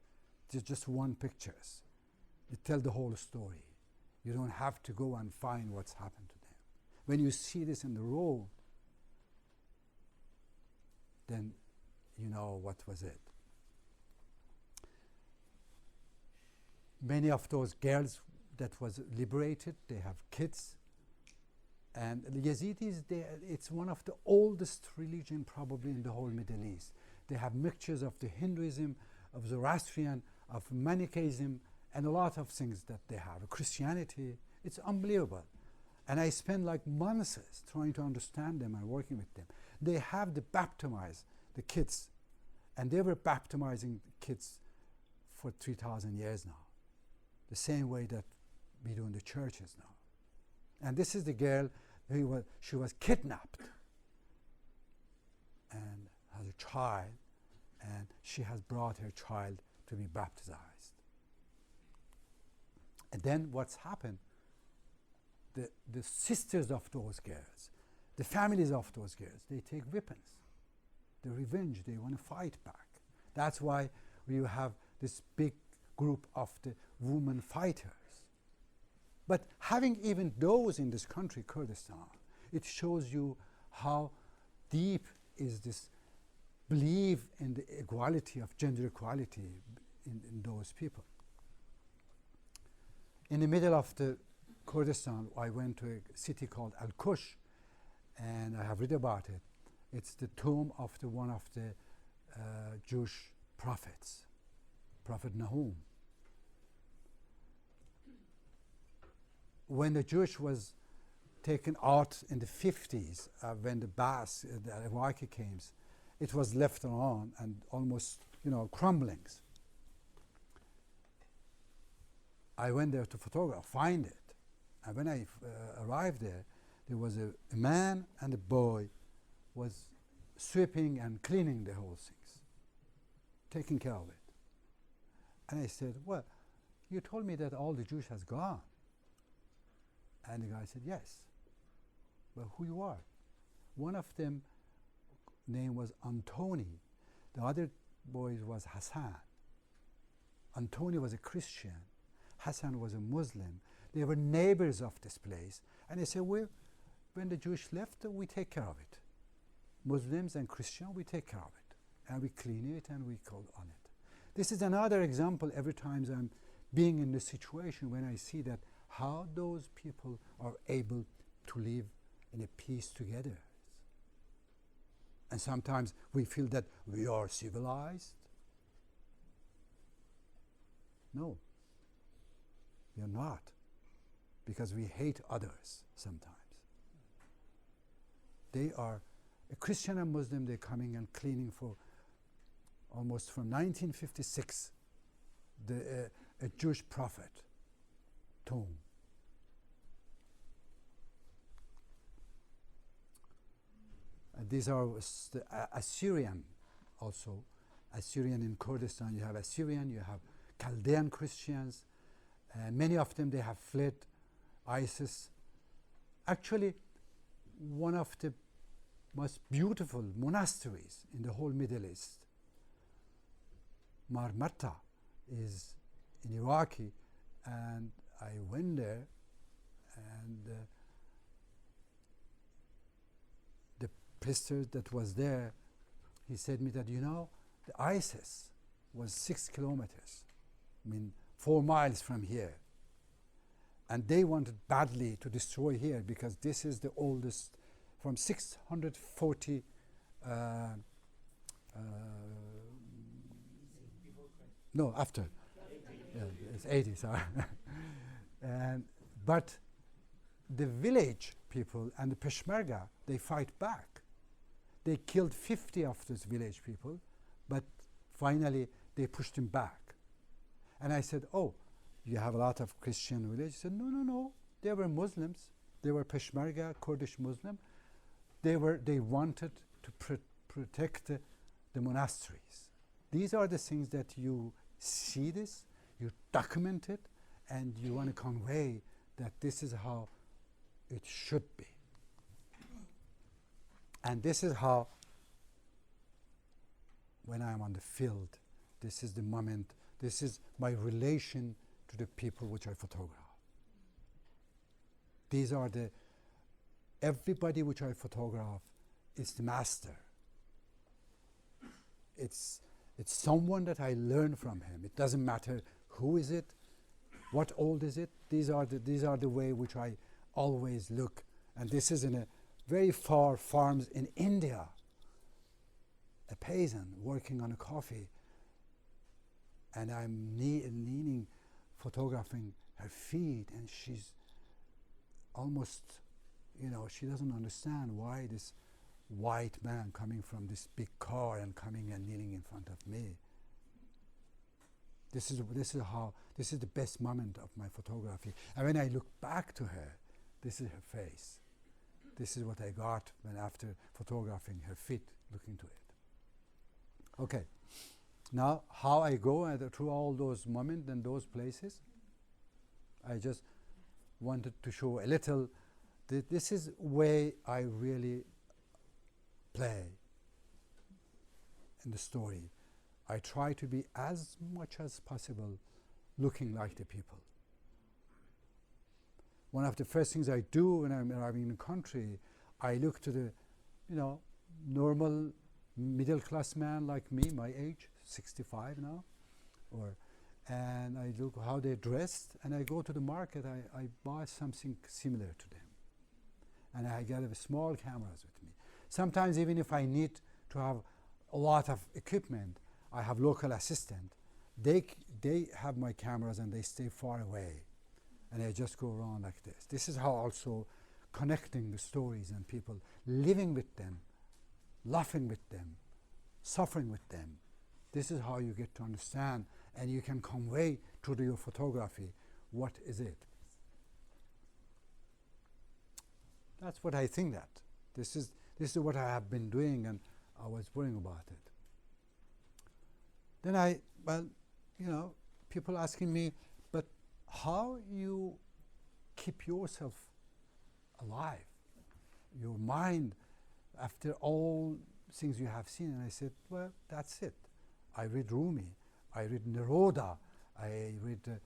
It's just one pictures. It tells the whole story. You don't have to go and find what's happened to them. When you see this in the road, then you know what was it. many of those girls that was liberated, they have kids. And the Yazidis, it's one of the oldest religion probably in the whole Middle East. They have mixtures of the Hinduism, of Zoroastrian, of Manichaeism, and a lot of things that they have. Christianity, it's unbelievable. And I spend like months trying to understand them and working with them. They have to baptize the kids, and they were baptizing kids for 3,000 years now, the same way that we do in the churches now. And this is the girl she was kidnapped and has a child, and she has brought her child to be baptized. And then what's happened? The sisters of those girls, the families of those girls, they take weapons. The revenge, they want to fight back. That's why you have this big group of the women fighters. But having even those in this country, Kurdistan, it shows you how deep is this belief in the equality of gender equality in those people. In the middle of the Kurdistan, I went to a city called Al-Kush, and I have read about it. It's the tomb of one of the Jewish prophets, Prophet Nahum. When the Jewish was taken out in the 50s, when the Baas, the Iraqi came, it was left alone and almost, crumbling. I went there to find it. And when I arrived there was a man and a boy was sweeping and cleaning the whole things, taking care of it. And I said, well, you told me that all the Jews has gone. And the guy said, yes. Well, who you are? One of them name was Antoni. The other boy was Hassan. Antoni was a Christian. Hassan was a Muslim. They were neighbors of this place. And they said, well, when the Jewish left, we take care of it. Muslims and Christians, we take care of it. And we clean it and we call on it. This is another example every time I'm being in this situation when I see that how those people are able to live in a peace together. And sometimes we feel that we are civilized. No, we are not, because we hate others sometimes. They are, a Christian and Muslim, they're coming and cleaning for almost from 1956, a Jewish prophet tomb. These are the Assyrian also. Assyrian in Kurdistan, you have Assyrian, you have Chaldean Christians. Many of them, they have fled ISIS. Actually, one of the most beautiful monasteries in the whole Middle East, Marmata, is in Iraqi, and I went there, and the priest that was there, he said to me that, the ISIS was 6 kilometers, 4 miles from here. And they wanted badly to destroy here because this is the oldest, from 640 no, after. Yeah, it's 80, sorry. But the village people and the Peshmerga, they fight back. They killed 50 of those village people, but finally they pushed them back. And I said, oh, you have a lot of Christian villages? He said, no, they were Muslims. They were Peshmerga, Kurdish Muslim. They wanted to protect the monasteries. These are the things that you see this, you document it, and you want to convey that this is how it should be. And this is how, when I'm on the field, this is the moment, this is my relation to the people which I photograph. These are everybody which I photograph is the master. It's someone that I learn from him. It doesn't matter who is it, What old is it? These are the way which I always look. And this is in a very far farms in India. A peasant working on a coffee, and I'm leaning, photographing her feet, and she's almost, she doesn't understand why this white man coming from this big car and coming and kneeling in front of me. This is the best moment of my photography. And when I look back to her, this is her face. This is what I got when after photographing her feet, looking to it. Okay, now how I go through all those moments and those places, I just wanted to show a little. This is way I really play in the story. I try to be as much as possible looking like the people. One of the first things I do when I'm arriving in a country, I look to the, normal middle-class man like me, my age, 65 now, and I look how they're dressed, and I go to the market, I buy something similar to them. And I get small cameras with me. Sometimes even if I need to have a lot of equipment, I have local assistant. They have my cameras and they stay far away. And I just go around like this. This is how also connecting the stories and people, living with them, laughing with them, suffering with them. This is how you get to understand, and you can convey through your photography what is it. That's what I think that. This is what I have been doing, and I was worrying about it. Then people asking me, but how you keep yourself alive, your mind, after all things you have seen? And I said, well, that's it. I read Rumi, I read Neruda, I read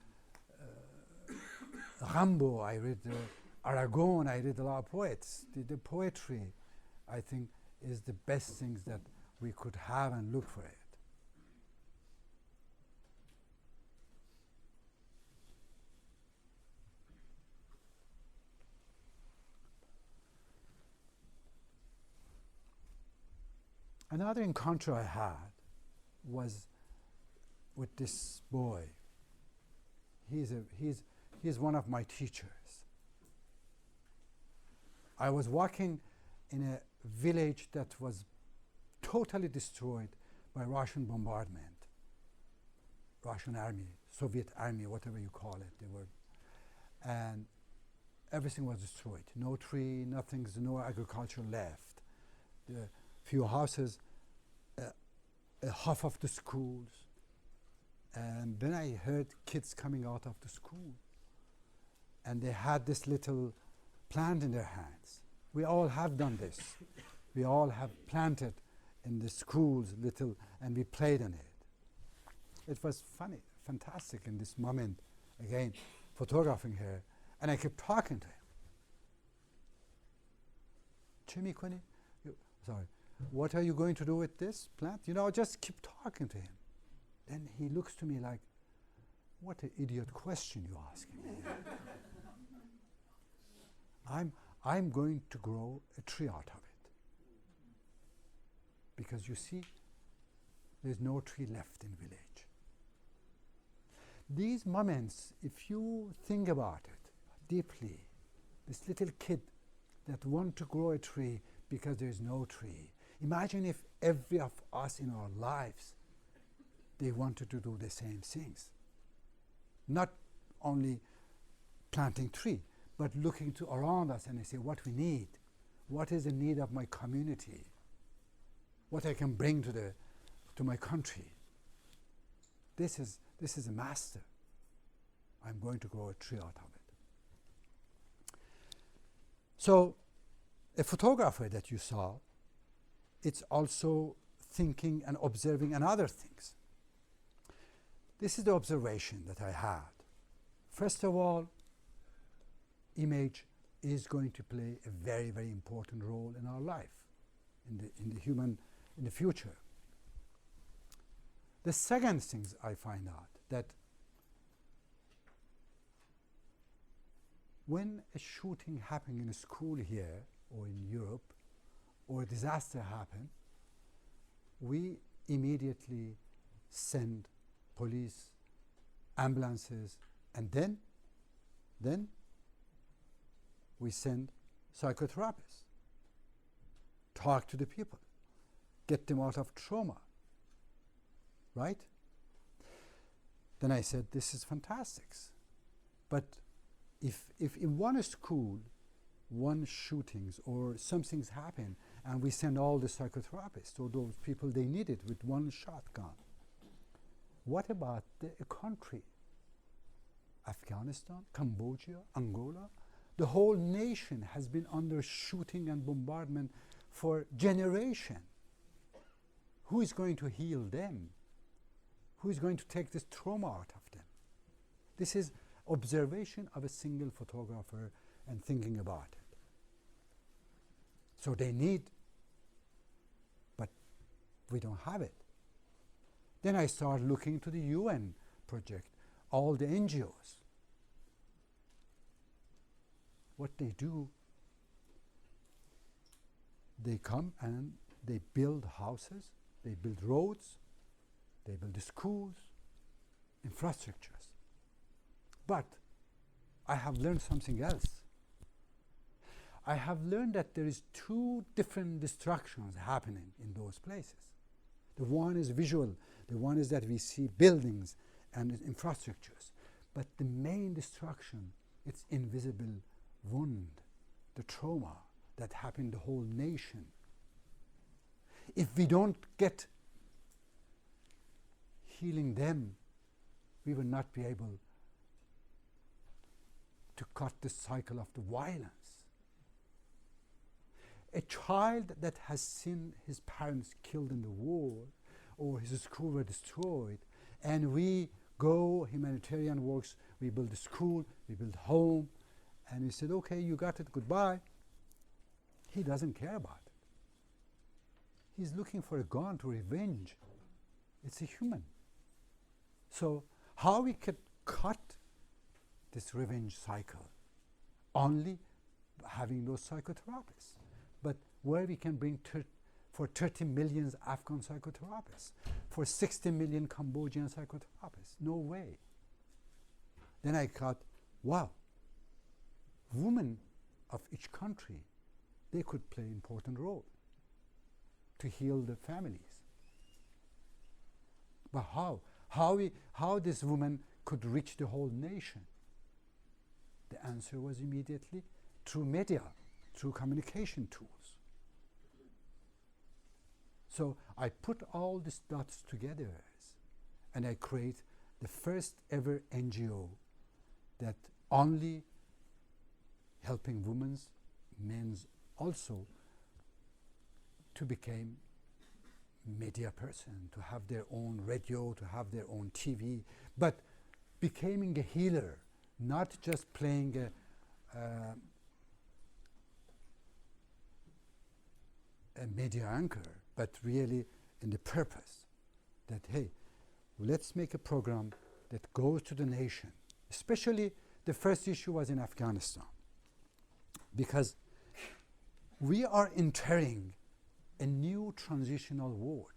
Rimbaud, I read Aragon, I read a lot of poets. The poetry, I think, is the best things that we could have, and look for it. Another encounter I had was with this boy. He's one of my teachers. I was walking in a village that was totally destroyed by Russian bombardment. Russian army, Soviet army, whatever you call it, and everything was destroyed. No tree, no agriculture left. The few houses, half of the schools. And then I heard kids coming out of the school, and they had this little plant in their hands. We all have done this. We all have planted in the schools and we played on it. It was funny, fantastic in this moment, again, photographing her, and I kept talking to him. "چه می‌کنی?" Sorry. "What are you going to do with this plant?" Just keep talking to him. Then he looks to me like, what an idiot question you're asking me. I'm going to grow a tree out of it. Because you see, there's no tree left in village. These moments, if you think about it deeply, this little kid that want to grow a tree because there's no tree. Imagine if every of us in our lives, they wanted to do the same things. Not only planting tree, but looking to around us and they say what we need. What is the need of my community? What I can bring to my country. This is a master. I'm going to grow a tree out of it. So a photographer that you saw, it's also thinking and observing and other things. This is the observation that I had. First of all, image is going to play a very, very important role in our life, in the future. The second thing I find out that when a shooting happened in a school here or in Europe, or a disaster happened, we immediately send police, ambulances, and then we send psychotherapists, talk to the people, get them out of trauma, right? Then I said, this is fantastic. But if in one school, one shootings or something's happen, and we send all the psychotherapists or those people they need it with one shotgun, what about a country? Afghanistan, Cambodia, Angola? The whole nation has been under shooting and bombardment for generations. Who is going to heal them? Who is going to take this trauma out of them? This is observation of a single photographer and thinking about it. So they need, but we don't have it. Then I started looking into the UN project, all the NGOs. What they do, they come and they build houses, they build roads, they build the schools, infrastructures. But I have learned something else. I have learned that there is two different destructions happening in those places. The one is visual, the one is that we see buildings and infrastructures. But the main destruction, it's invisible wound, the trauma that happened the whole nation. If we don't get healing them, we will not be able to cut the cycle of the violence. A child that has seen his parents killed in the war or his school were destroyed, and we go humanitarian works, we build a school, we build home, and we said, okay, you got it, goodbye. He doesn't care about it. He's looking for a gun to revenge. It's a human. So how we could cut this revenge cycle? Only having those psychotherapists. But where we can bring for 30 million Afghan psychotherapists, for 60 million Cambodian psychotherapists, no way. Then I thought, wow, women of each country, they could play an important role to heal the families. But how? How this woman could reach the whole nation? The answer was immediately through media, through communication tools. So I put all these dots together and I create the first ever NGO that only helping women's, men's also to become media person, to have their own radio, to have their own TV, but becoming a healer, not just playing a media anchor, but really in the purpose that, hey, let's make a program that goes to the nation. Especially the first issue was in Afghanistan, because we are entering a new transitional world.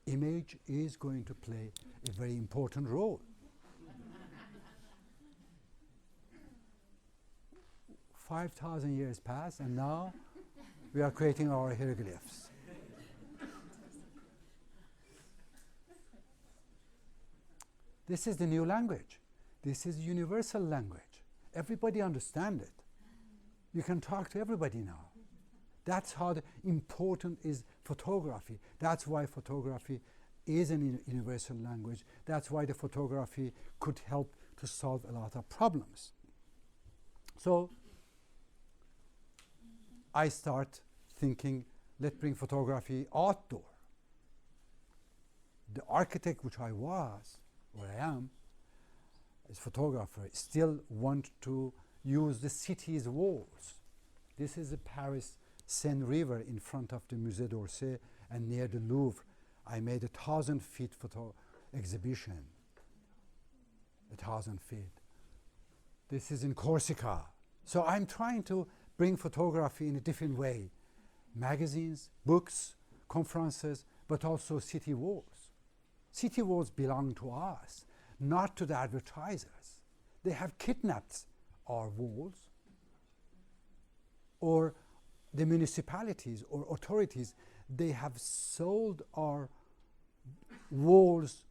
Image is going to play a very important role. 5,000 years pass, and now we are creating our hieroglyphs. This is the new language. This is universal language. Everybody understands it. You can talk to everybody now. That's how important is photography. That's why photography is an universal language. That's why the photography could help to solve a lot of problems. So I start thinking, let's bring photography outdoor. The architect which I was, or I am, as photographer, still want to use the city's walls. This is the Paris Seine River in front of the Musée d'Orsay and near the Louvre. I made 1,000 feet photo exhibition, 1,000 feet. This is in Corsica. So I'm trying to bring photography in a different way. Magazines, books, conferences, but also city walls. City walls belong to us, not to the advertisers. They have kidnapped our walls, or the municipalities or authorities, they have sold our walls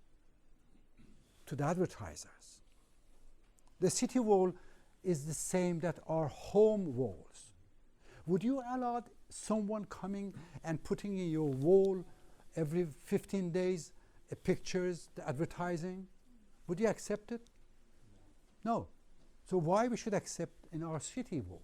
to the advertisers. The city wall is the same that our home walls. Would you allow someone coming and putting in your wall every 15 days pictures, the advertising? Would you accept it? No. So why we should accept in our city walls?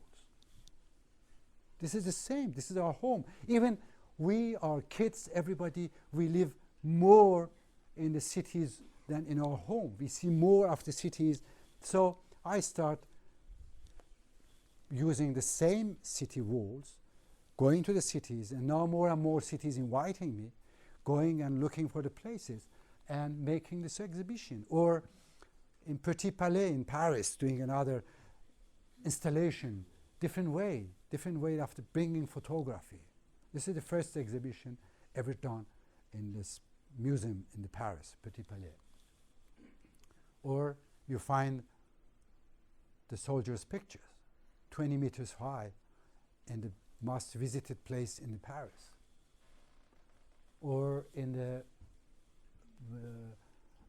This is the same. This is our home. Even we, our kids, everybody, we live more in the cities than in our home. We see more of the cities. So I start using the same city walls, going to the cities, and now more and more cities inviting me, going and looking for the places and making this exhibition. Or in Petit Palais in Paris, doing another installation, different way of bringing photography. This is the first exhibition ever done in this museum in the Paris, Petit Palais. Or you find the soldiers' pictures, 20 meters high, in the most visited place in Paris. Or in the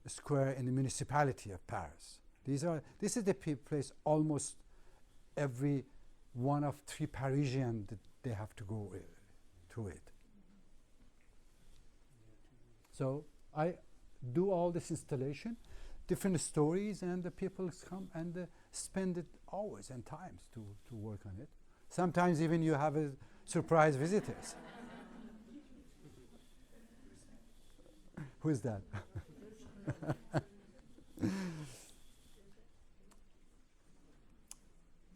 square in the municipality of Paris. This is the place almost every one of 3 Parisians that they have to go through it. So I do all this installation, different stories, and the people come and spend it hours and times to work on it. Sometimes even you have a surprise visitors. Who is that?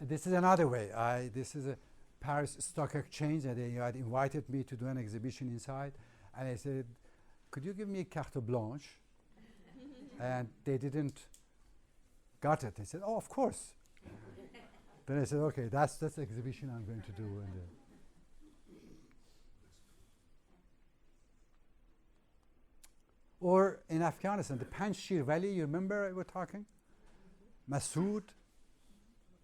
This is another way. This is a Paris Stock Exchange, and they had invited me to do an exhibition inside, and I said, could you give me a carte blanche? And they didn't got it. They said, oh, of course. Then I said, okay, that's the exhibition I'm going to do. Or in Afghanistan, the Panjshir Valley, you remember we were talking? Massoud.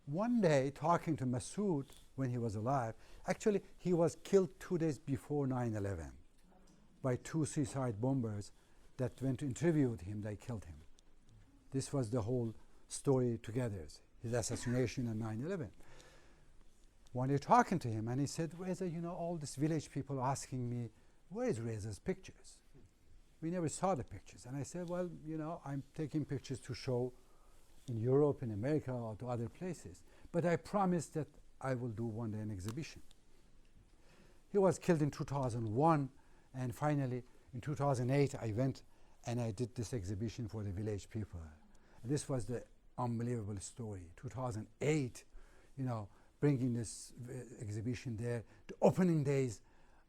One day, talking to Massoud when he was alive, actually he was killed 2 days before 9/11 by 2 suicide bombers that went to interview him, they killed him. This was the whole story together, his assassination and 9/11. One day talking to him, and he said, Reza, you know, all these village people asking me, where is Reza's pictures? We never saw the pictures. And I said, well, you know, I'm taking pictures to show in Europe, in America, or to other places. But I promised that I will do one day an exhibition. He was killed in 2001, and finally, in 2008, I went and I did this exhibition for the village people. And this was the unbelievable story. 2008, you know, bringing this exhibition there. The opening days,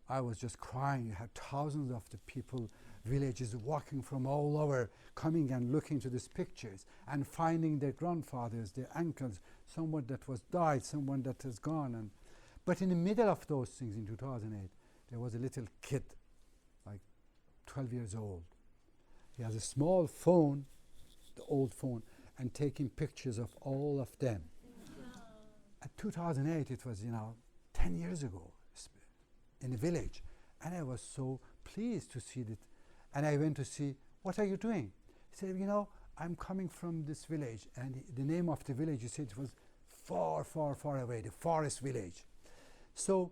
I was just crying. You had thousands of the people, villages walking from all over, coming and looking to these pictures and finding their grandfathers, their uncles, someone that was died, someone that has gone. But in the middle of those things in 2008, there was a little kid, like 12 years old. He has a small phone, the old phone, and taking pictures of all of them. At 2008, it was, 10 years ago in the village. And I was so pleased to see that. And I went to see, what are you doing? He said, I'm coming from this village. And the name of the village, he said, it was far, far, far away, the forest village. So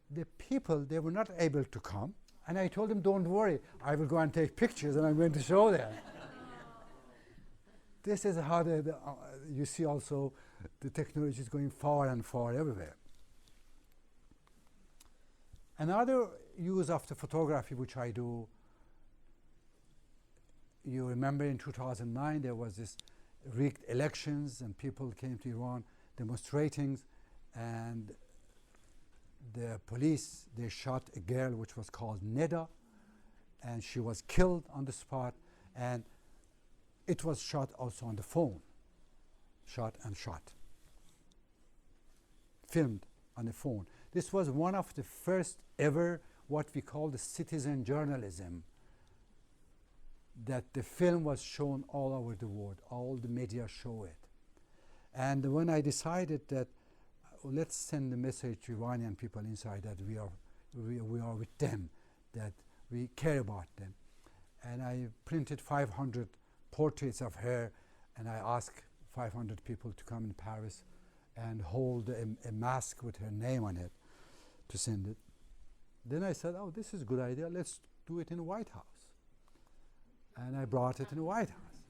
the people, they were not able to come. And I told them, don't worry, I will go and take pictures and I'm going to show them. This is how you see also the technology is going far and far everywhere. Another use of the photography which I do, you remember in 2009 there was this rigged elections and people came to Iran demonstrating, and the police, they shot a girl which was called Neda, and she was killed on the spot, and it was shot also on the phone. shot and shot. Filmed on a phone. This was one of the first ever what we call the citizen journalism, that the film was shown all over the world. All the media show it. And when I decided that let's send a message to Iranian people inside that we are with them, that we care about them. And I printed 500 portraits of her, and I asked 500 people to come in Paris and hold a mask with her name on it to send it. Then I said, oh, this is a good idea. Let's do it in the White House. And I brought it in the White House.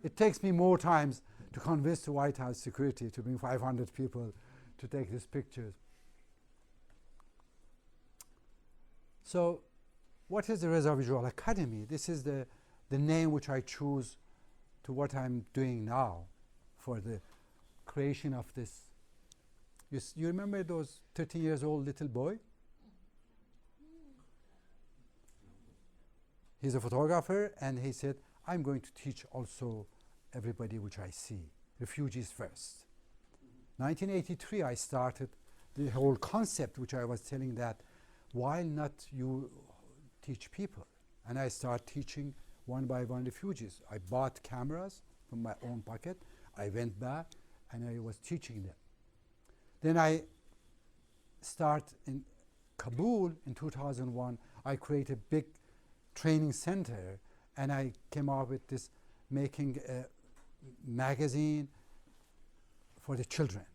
It takes me more times to convince the White House security to bring 500 people to take these pictures. So what is the Reza Visual Academy? This is the name which I choose to what I'm doing now for the creation of this. You remember those 13 years old little boy? He's a photographer, and he said, I'm going to teach also everybody which I see, refugees first. 1983, I started the whole concept which I was telling, that why not you teach people? And I started teaching one by one refugees. I bought cameras from my own pocket. I went back and I was teaching them. Then I started in Kabul in 2001. I created a big training center, and I came up with this, making a magazine for the children.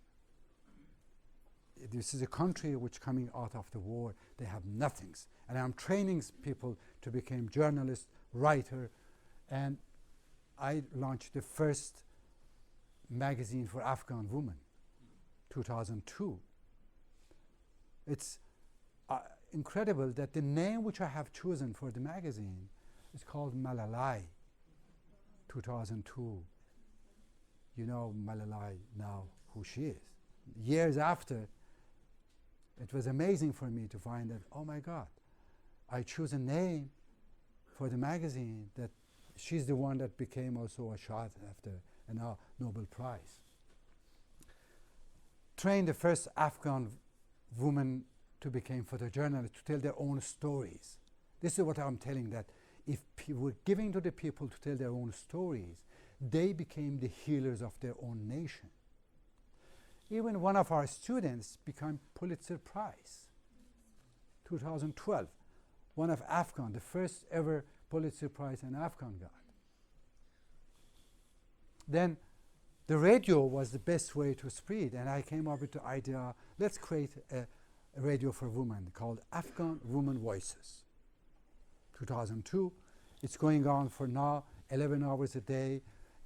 This is a country which coming out of the war, they have nothings. And I'm training people to become journalists, writer, and I launched the first magazine for Afghan women, 2002. It's incredible that the name which I have chosen for the magazine is called Malalai, 2002. You know Malalai now, who she is. Years after, it was amazing for me to find that, oh my God, I choose a name for the magazine that she's the one that became also a Shah after a Nobel Prize. Trained the first Afghan woman to become photojournalists, to tell their own stories. This is what I'm telling, that if we're giving to the people to tell their own stories, they became the healers of their own nation. Even one of our students became Pulitzer Prize, 2012. One of Afghan, the first ever Pulitzer Prize an Afghan got. Then the radio was the best way to spread, and I came up with the idea, let's create a radio for women called Afghan Women Voices. 2002. It's going on for now 11 hours a day,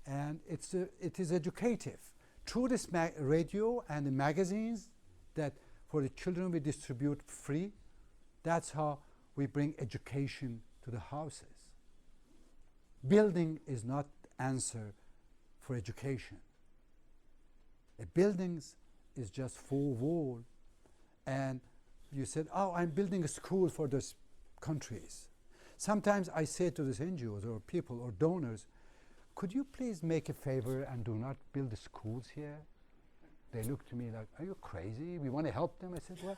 and it is educative. Through this radio and the magazines that for the children we distribute free, that's how we bring education to the houses. Building is not the answer for education. A building is just four walls, and you said, oh, I'm building a school for those countries. Sometimes I say to these NGOs or people or donors, could you please make a favor and do not build the schools here? They look to me like, are you crazy? We want to help them. I said, well,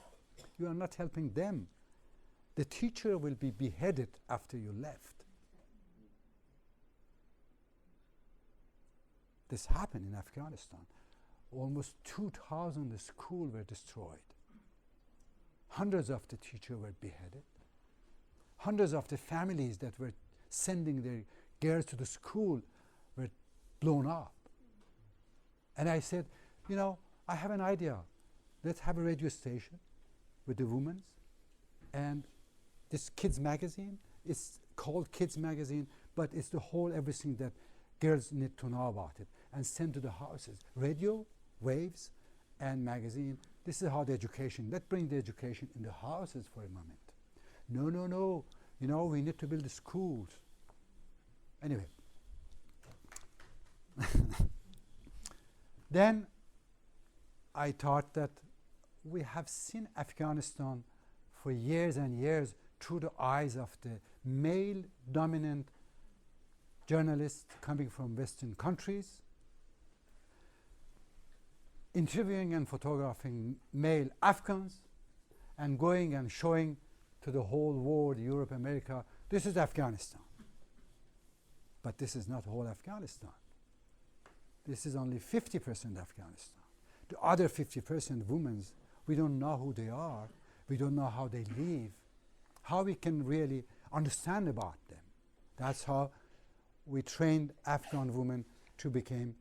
you are not helping them. The teacher will be beheaded after you left. This happened in Afghanistan. Almost 2,000 schools were destroyed. Hundreds of the teachers were beheaded. Hundreds of the families that were sending their girls to the school were blown up. And I said, you know, I have an idea. Let's have a radio station with the women, and this kids magazine, it's called Kids Magazine, but it's the whole everything that girls need to know about it, and send to the houses. Radio, waves, and magazine. This is how the education, let's bring the education in the houses for a moment. No, no, no, you know, we need to build the schools. Anyway. Then I thought that we have seen Afghanistan for years and years through the eyes of the male-dominant journalists coming from Western countries. interviewing and photographing male Afghans and going and showing to the whole world, Europe, America, this is Afghanistan. But this is not whole Afghanistan. This is only 50% Afghanistan. The other 50% women, we don't know who they are. We don't know how they live, how we can really understand about them. That's how we trained Afghan women to become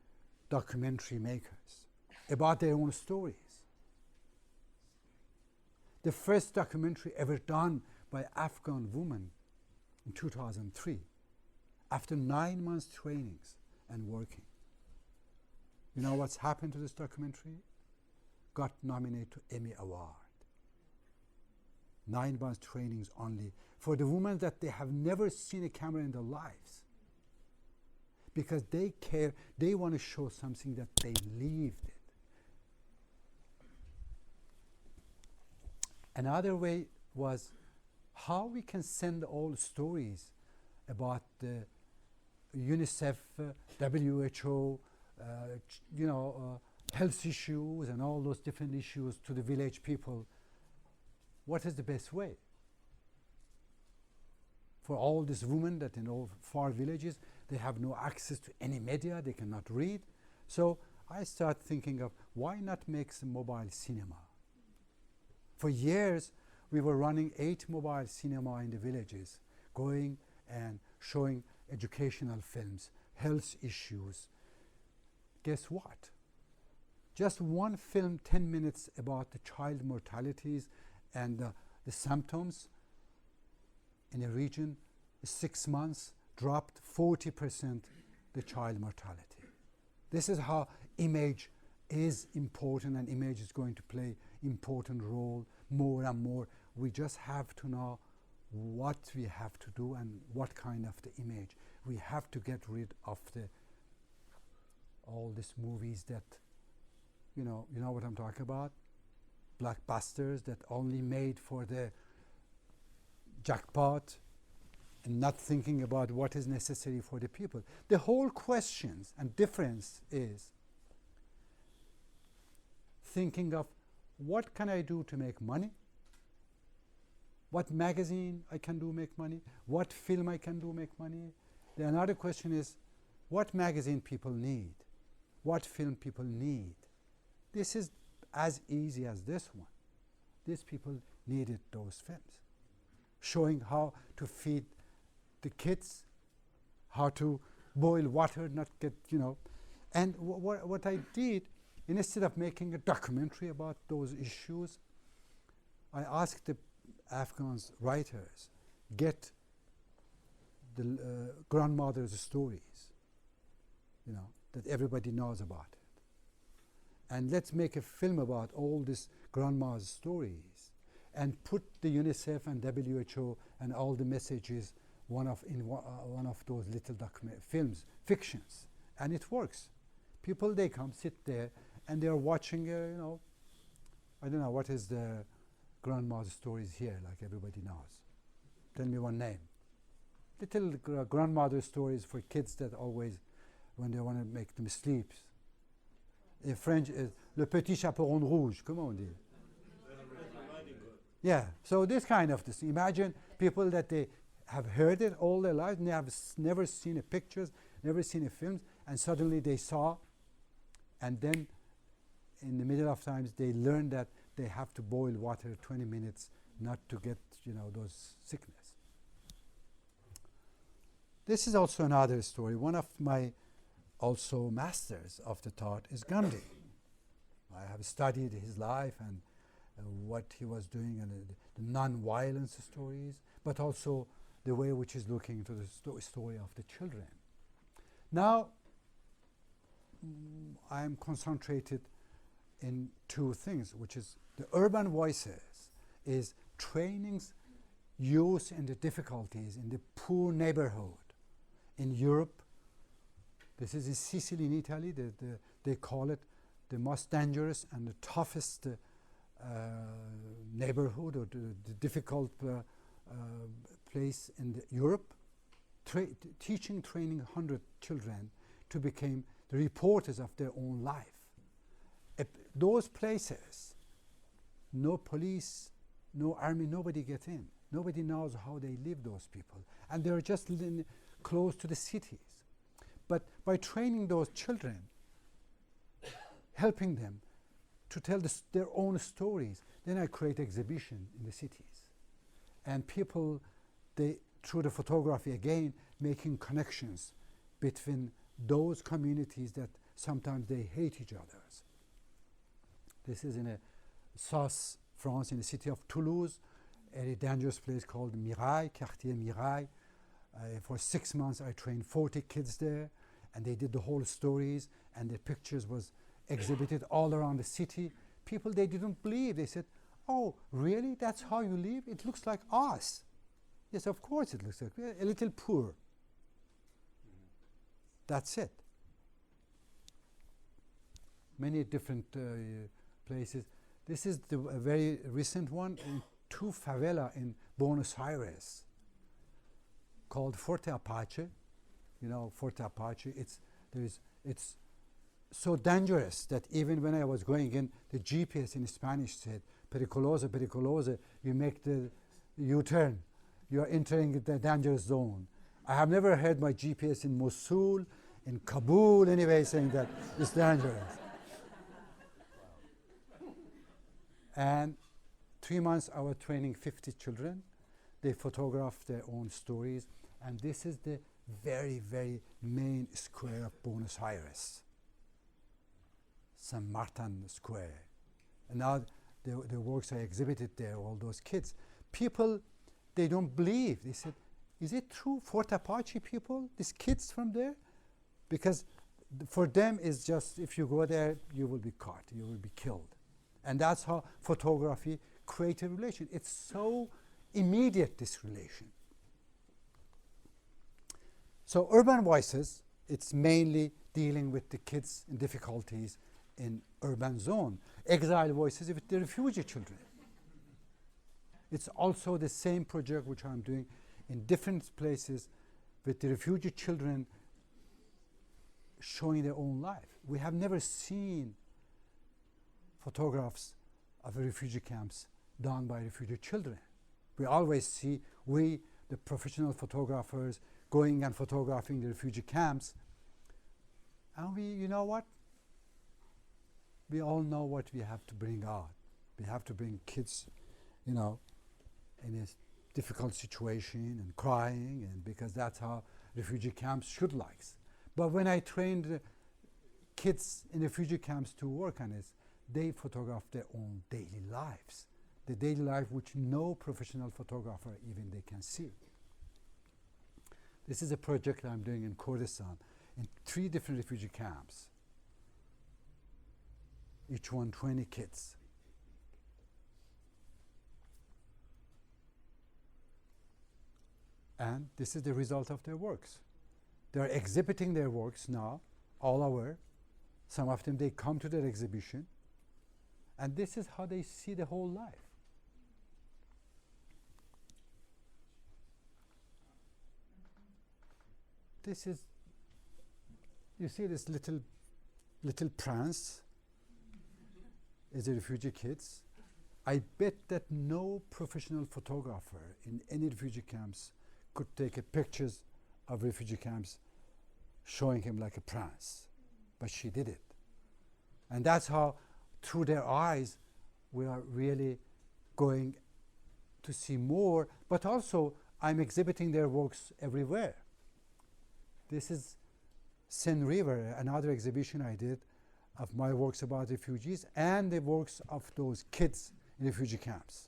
documentary makers about their own stories. The first documentary ever done by Afghan women in 2003, after 9 months trainings and working. You know what's happened to this documentary? Got nominated to Emmy Award. 9 months trainings only for the women that they have never seen a camera in their lives. Because they care, they want to show something that they lived it. Another way was how we can send all stories about the UNICEF, WHO, health issues and all those different issues to the village people. What is the best way? For all these women that in all far villages, they have no access to any media, they cannot read. So I start thinking of why not make some mobile cinema? For years, we were running 8 mobile cinema in the villages, going and showing educational films, health issues. Guess what? Just one film, 10 minutes about the child mortalities and the symptoms in a region, 6 months, dropped 40% the child mortality. This is how image is important, and image is going to play important role more and more. We just have to know what we have to do and what kind of the image. We have to get rid of all these movies that, you know what I'm talking about? Blockbusters that only made for the jackpot and not thinking about what is necessary for the people. The whole questions and difference is thinking of what can I do to make money? What magazine I can do make money? What film I can do make money? The another question is what magazine people need? What film people need? This is as easy as this one. These people needed those films, showing how to feed the kids, how to boil water, not get, And what I did, instead of making a documentary about those issues, I asked the Afghan writers, get the grandmother's stories, that everybody knows about it. And let's make a film about all these grandma's stories and put the UNICEF and WHO and all the messages one of those little films, fictions. And it works. People, they come, sit there, and they're watching, I don't know, what is the grandma's stories here, like everybody knows. Tell me one name. Little grandmother stories for kids that always, when they want to make them sleep. In French is le petit chaperon rouge, comment on dit? Yeah, so this kind of this. Imagine people that they have heard it all their lives and they have never seen a pictures, never seen a film, and suddenly they saw, and then in the middle of times they learn that they have to boil water 20 minutes not to get, those sickness. This is also another story. One of my also masters of the thought is Gandhi. I have studied his life and what he was doing and the non-violence stories, but also the way which is looking into the story of the children. Now, I'm concentrated in 2 things, which is the urban voices, is trainings youth in the difficulties in the poor neighborhood in Europe. This is in Sicily in Italy. They call it the most dangerous and the toughest neighborhood, or the difficult place in Europe. Training 100 children to become the reporters of their own life. those places, no police, no army, nobody gets in. Nobody knows how they live, those people. And they're just close to the cities. But by training those children, helping them to tell their own stories, then I create exhibition in the cities. And people, through the photography again, making connections between those communities that sometimes they hate each other. This is in a South France, in the city of Toulouse, a dangerous place called Mirail, Quartier Mirail. For 6 months I trained 40 kids there, and they did the whole stories, and the pictures was exhibited all around the city. People, they didn't believe. They said, oh, really? That's how you live? It looks like us. Yes, of course it looks like, we're a little poor. That's it. Many different places. This is a very recent one in 2 favela in Buenos Aires called Forte Apache. You know, Forte Apache, it's so dangerous that even when I was going in, the GPS in Spanish said, periculoso, periculoso, you make the U-turn. You are entering the dangerous zone. I have never heard my GPS in Mosul, in Kabul, anyway, saying that it's dangerous. And 3 months I was training 50 children. They photographed their own stories. And this is the very, very main square of Buenos Aires. San Martin Square. And now the works are exhibited there, all those kids. People, they don't believe. They said, is it true, Fort Apache people, these kids from there? Because for them it's just, if you go there, you will be caught, you will be killed. And that's how photography creates a relation. It's so immediate, this relation. So Urban Voices, it's mainly dealing with the kids in difficulties in urban zone. Exile Voices with the refugee children. It's also the same project which I'm doing in different places with the refugee children showing their own life. We have never seen photographs of refugee camps done by refugee children. We always see the professional photographers, going and photographing the refugee camps. And you know what? We all know what we have to bring out. We have to bring kids, in a difficult situation and crying, and because that's how refugee camps should like. But when I trained kids in refugee camps to work on it, they photograph their own daily lives, the daily life which no professional photographer even they can see. This is a project I'm doing in Kurdistan, in 3 different refugee camps. Each one 20 kids. And this is the result of their works. They're exhibiting their works now, all over. Some of them, they come to their exhibition. And this is how they see the whole life. This is, you see this little prince is a refugee kids. I bet that no professional photographer in any refugee camps could take pictures of refugee camps showing him like a prince. But she did it. And that's how, through their eyes, we are really going to see more, but also I'm exhibiting their works everywhere. This is Seine River, another exhibition I did of my works about refugees and the works of those kids in refugee camps.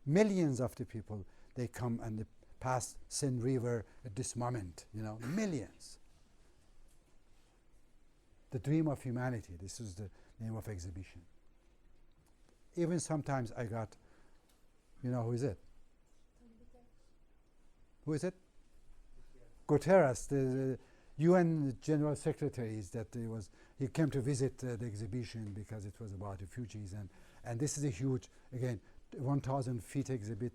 Millions of the people, they come and they pass Seine River at this moment, millions. The dream of humanity, this is the name of exhibition. Even sometimes I got, who is it? Who is it? Guterres, the UN General Secretary, he came to visit the exhibition because it was about refugees, and this is a huge, again, 1,000 feet exhibit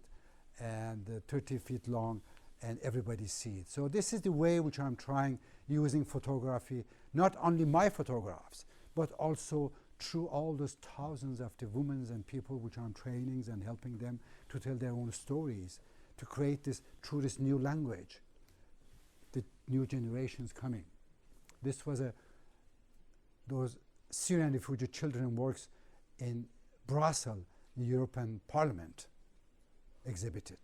and 30 feet long, and everybody see it. So this is the way which I'm trying, using photography, not only my photographs, but also through all those thousands of the women and people which are on trainings and helping them to tell their own stories, to create this through this new language, the new generations coming. This was those Syrian refugee children works in Brussels, the European Parliament, exhibited.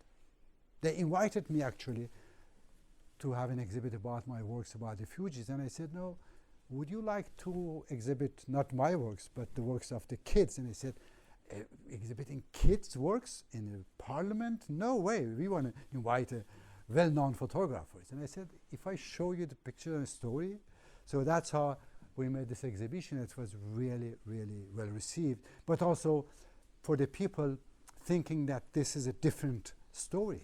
They invited me actually to have an exhibit about my works about refugees, and I said, no, would you like to exhibit not my works but the works of the kids? And I said, exhibiting kids' works in a parliament? No way, we want to invite well-known photographers. And I said, if I show you the picture and story, so that's how we made this exhibition. It was really, really well received, but also for the people thinking that this is a different story,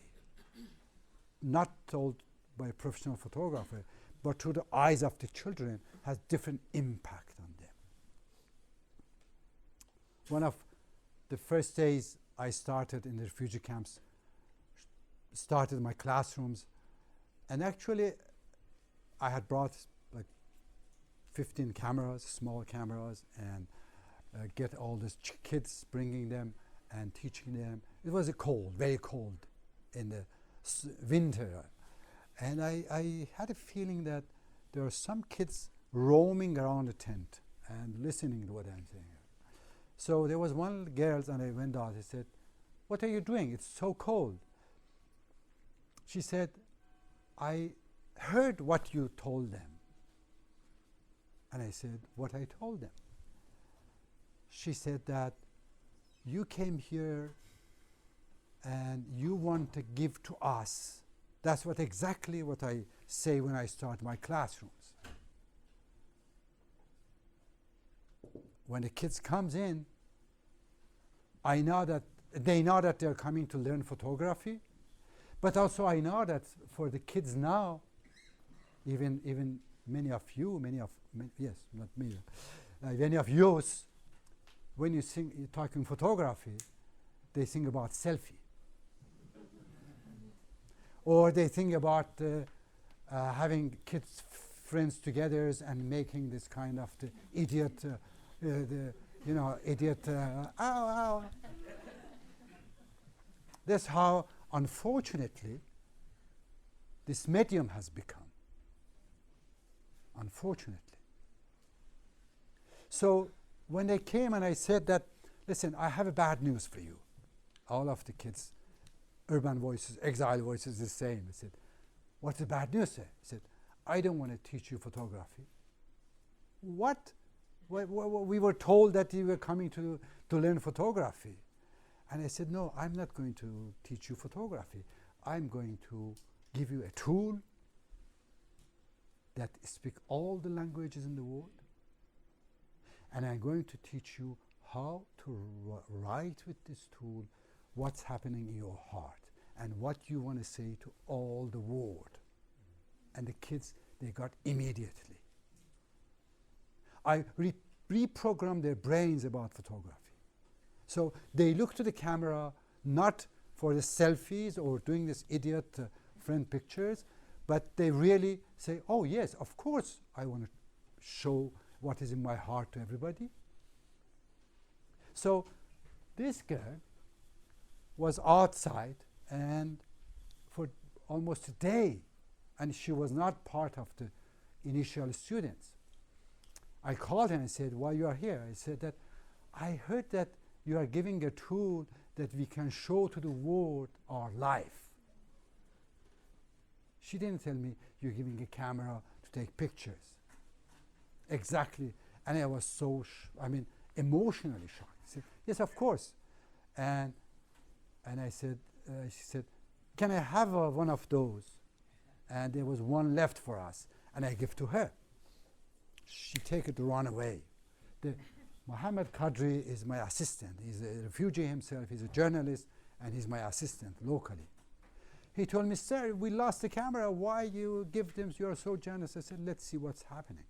not told by a professional photographer, but through the eyes of the children, has different impact on them. One of the first days I started in the refugee camps, started my classrooms, and actually I had brought like 15 cameras, small cameras, and get all these kids, bringing them and teaching them. It was cold, very cold in the winter, and I had a feeling that there are some kids roaming around the tent and listening to what I'm saying. So there was one girl, and I went out. I said, "What are you doing? It's so cold." She said, "I heard what you told them." And I said, "What I told them?" She said that you came here and you want to give to us. That's exactly what I say when I start my classrooms. When the kids comes in, I know that they know that they're coming to learn photography, but also I know that for the kids now, even many of you, yes, not me, many of you, when you're talking photography, they think about selfie. Or they think about having kids, friends together and making this kind of the idiot, idiot, ow, ow. That's how, unfortunately, this medium has become. Unfortunately. So when they came and I said that, listen, I have a bad news for you. All of the kids, urban voices, exile voices, the same. I said, what's the bad news, sir? He said, I don't want to teach you photography. What? We were told that you were coming to learn photography. And I said, no, I'm not going to teach you photography. I'm going to give you a tool that speaks all the languages in the world. And I'm going to teach you how to write with this tool what's happening in your heart and what you want to say to all the world. And the kids, they got immediately. I reprogrammed their brains about photography. So they look to the camera not for the selfies or doing this idiot friend pictures, but they really say, oh yes, of course I want to show what is in my heart to everybody. So this girl was outside and for almost a day, and she was not part of the initial students. I called her and said, why you are here? I said that I heard that you are giving a tool that we can show to the world our life. She didn't tell me you're giving a camera to take pictures. Exactly. And I was so, emotionally shocked. I said, yes, of course. And I said, she said, can I have one of those? And there was one left for us. And I give to her. She take it to run away. Mohammed Qadri is my assistant. He's a refugee himself. He's a journalist, and he's my assistant locally. He told me, sir, we lost the camera. Why you give them? You're so generous. I said, let's see what's happening.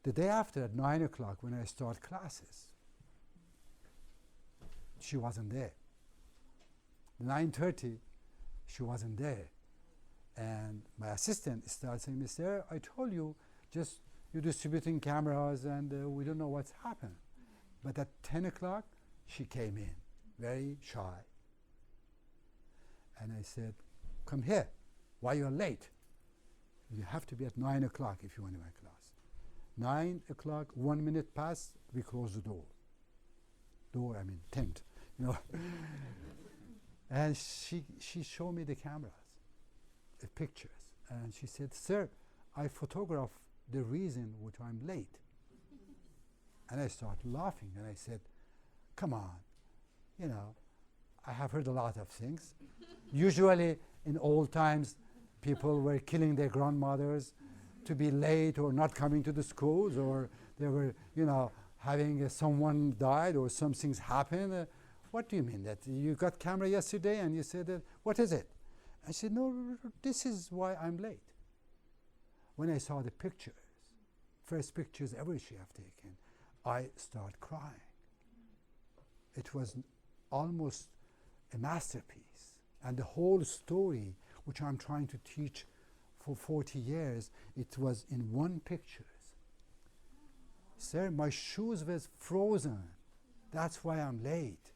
The day after, at 9 o'clock, when I start classes, she wasn't there. 9:30, she wasn't there. And my assistant started saying, Mr. I told you, just you're distributing cameras and we don't know what's happened. But at 10 o'clock, she came in, very shy. And I said, come here. Why you're late? You have to be at 9 o'clock if you want to my class. 9 o'clock, 1 minute past, we close the door. Door, I mean tent, you know. And she showed me the cameras, the pictures. And she said, sir, I photograph the reason which I'm late. And I started laughing and I said, come on, you know, I have heard a lot of things. Usually in old times, people were killing their grandmothers to be late or not coming to the schools, or they were, you know, having someone died or some things happen. What do you mean that you got camera yesterday and you said, what is it? I said, no, this is why I'm late. When I saw the pictures, first pictures ever she have taken, I start crying. It was almost a masterpiece. And the whole story, which I'm trying to teach for 40 years, it was in one picture. Sir, my shoes was frozen. That's why I'm late.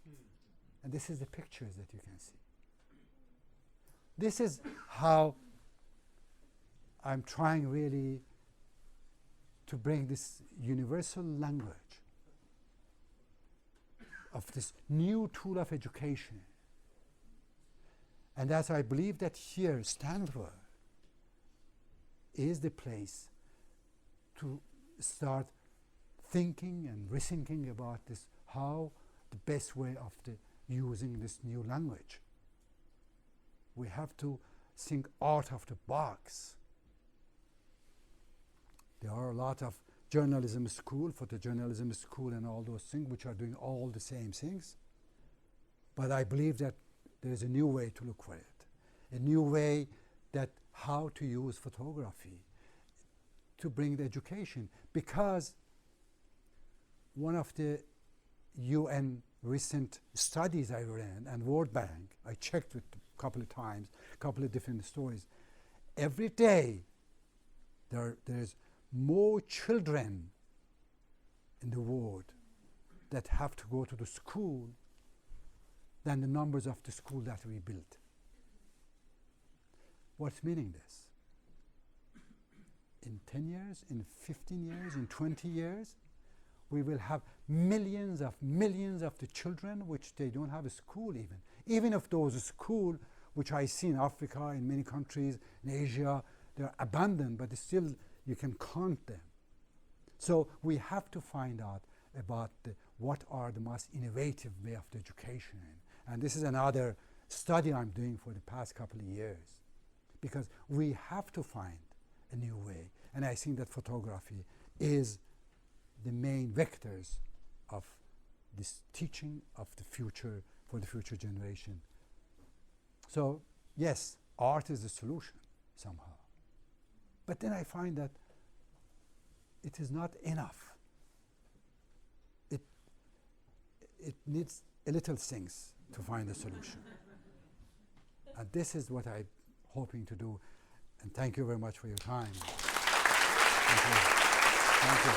And this is the pictures that you can see. This is how I'm trying really to bring this universal language of this new tool of education. And as I believe that here, Stanford is the place to start thinking and rethinking about this, how the best way of using this new language. We have to think out of the box. There are a lot of journalism school, photojournalism school and all those things which are doing all the same things. But I believe that there is a new way to look for it. A new way that how to use photography to bring the education. Because one of the UN recent studies I ran and World Bank, I checked it a couple of times, a couple of different stories. Every day there's more children in the world that have to go to the school than the numbers of the school that we built. What's meaning this? In 10 years, in 15 years, in 20 years, we will have millions of the children which they don't have a school even. Even if those schools, which I see in Africa, in many countries, in Asia, they're abandoned, but still you can count them. So we have to find out about what are the most innovative way of the education. And this is another study I'm doing for the past couple of years. Because we have to find a new way. And I think that photography is the main vectors of this teaching of the future for the future generation. So yes, art is the solution somehow. But then I find that it is not enough. It needs a little things to find a solution. And this is what I'm hoping to do. And thank you very much for your time. Thank you. Thank you.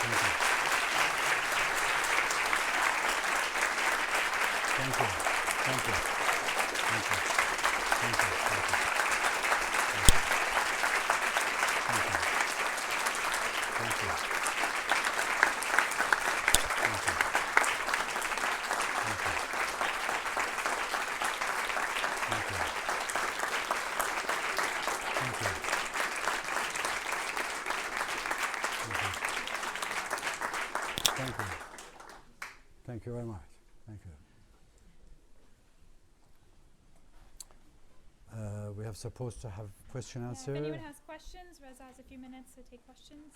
Thank you. Thank you. Thank you. Thank you. Thank you. Thank you. Thank you. Thank you. Thank you very much. Thank you. We have supposed to have question answer. If anyone has questions, Reza has a few minutes to take questions.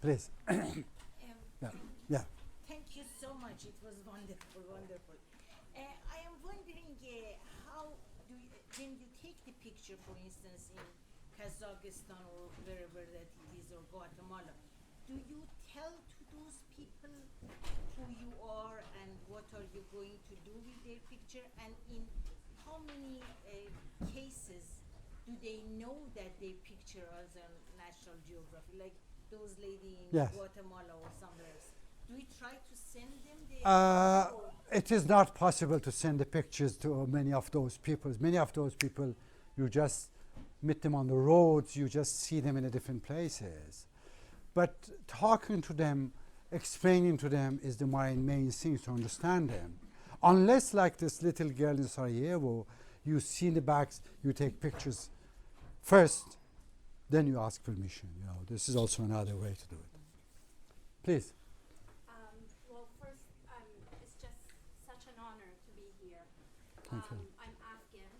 Please. Yeah. Thank you so much. It was wonderful, wonderful. I am wondering how do you, when you take the picture, for instance, in Kazakhstan or wherever that it is, or Guatemala, do you tell to those people who you are and what are you going to do with their picture? And in how many cases do they know that they picture us on National Geographic, like those lady in Yes. Guatemala or somewhere else? Do we try to send them the It is not possible to send the pictures to many of those people. Many of those people, you just meet them on the roads, you just see them in the different places. But talking to them, explaining to them is the main thing to understand them. Unless, like this little girl in Sarajevo, you see in the backs, you take pictures first, then you ask permission. You know, this is also another way to do it. Please. Well, first, it's just such an honor to be here. Thank you. I'm Afghan,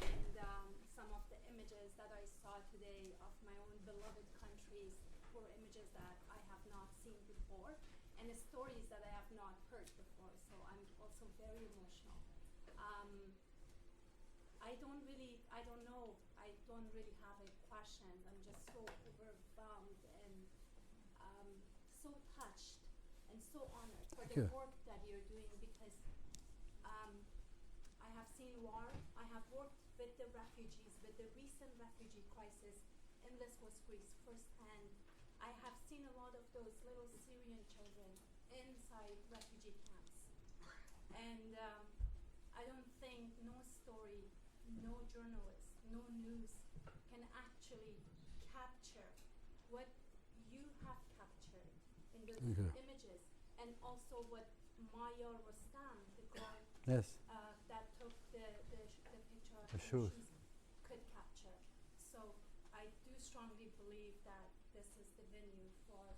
and some of the images that I saw today of my own beloved countries were images that I have not seen before, and the stories that I have not heard before. So I'm also very emotional. I don't really have a question. I'm just so overwhelmed and so touched and so honored for Thank the you. work that you're doing, because I have seen war. I have worked with the refugees, with the recent refugee crisis in Lesbos, Greece, firsthand. I have seen a lot of those little Syrian children inside refugee camps. And I don't think no story, no journalist, no news can actually capture what you have captured in those Okay. images, and also what Maya Rostam, the girl Yes. that took the picture of The the shoes. could capture. So I do strongly believe that this is the venue for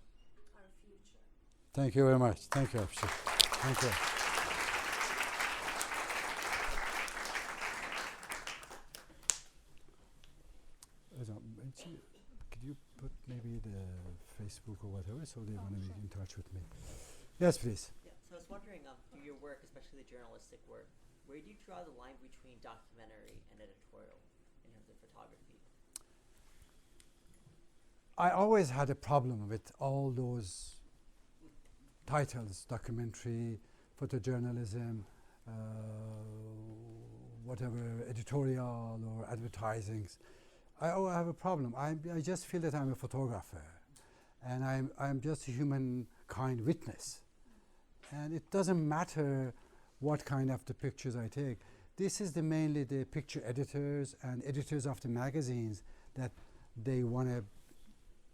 our future. Thank you very much. Thank you, Afshin. Thank you. Could you put maybe the Facebook or whatever so they want to be in touch with me? Yes, please. Yeah, so I was wondering, through your work, especially the journalistic work, where do you draw the line between documentary and editorial in terms of photography? I always had a problem with all those titles, documentary, photojournalism, whatever, editorial or advertisings. I have a problem. I just feel that I'm a photographer, and I'm just a humankind witness. And it doesn't matter what kind of the pictures I take. This is mainly the picture editors and editors of the magazines that they want to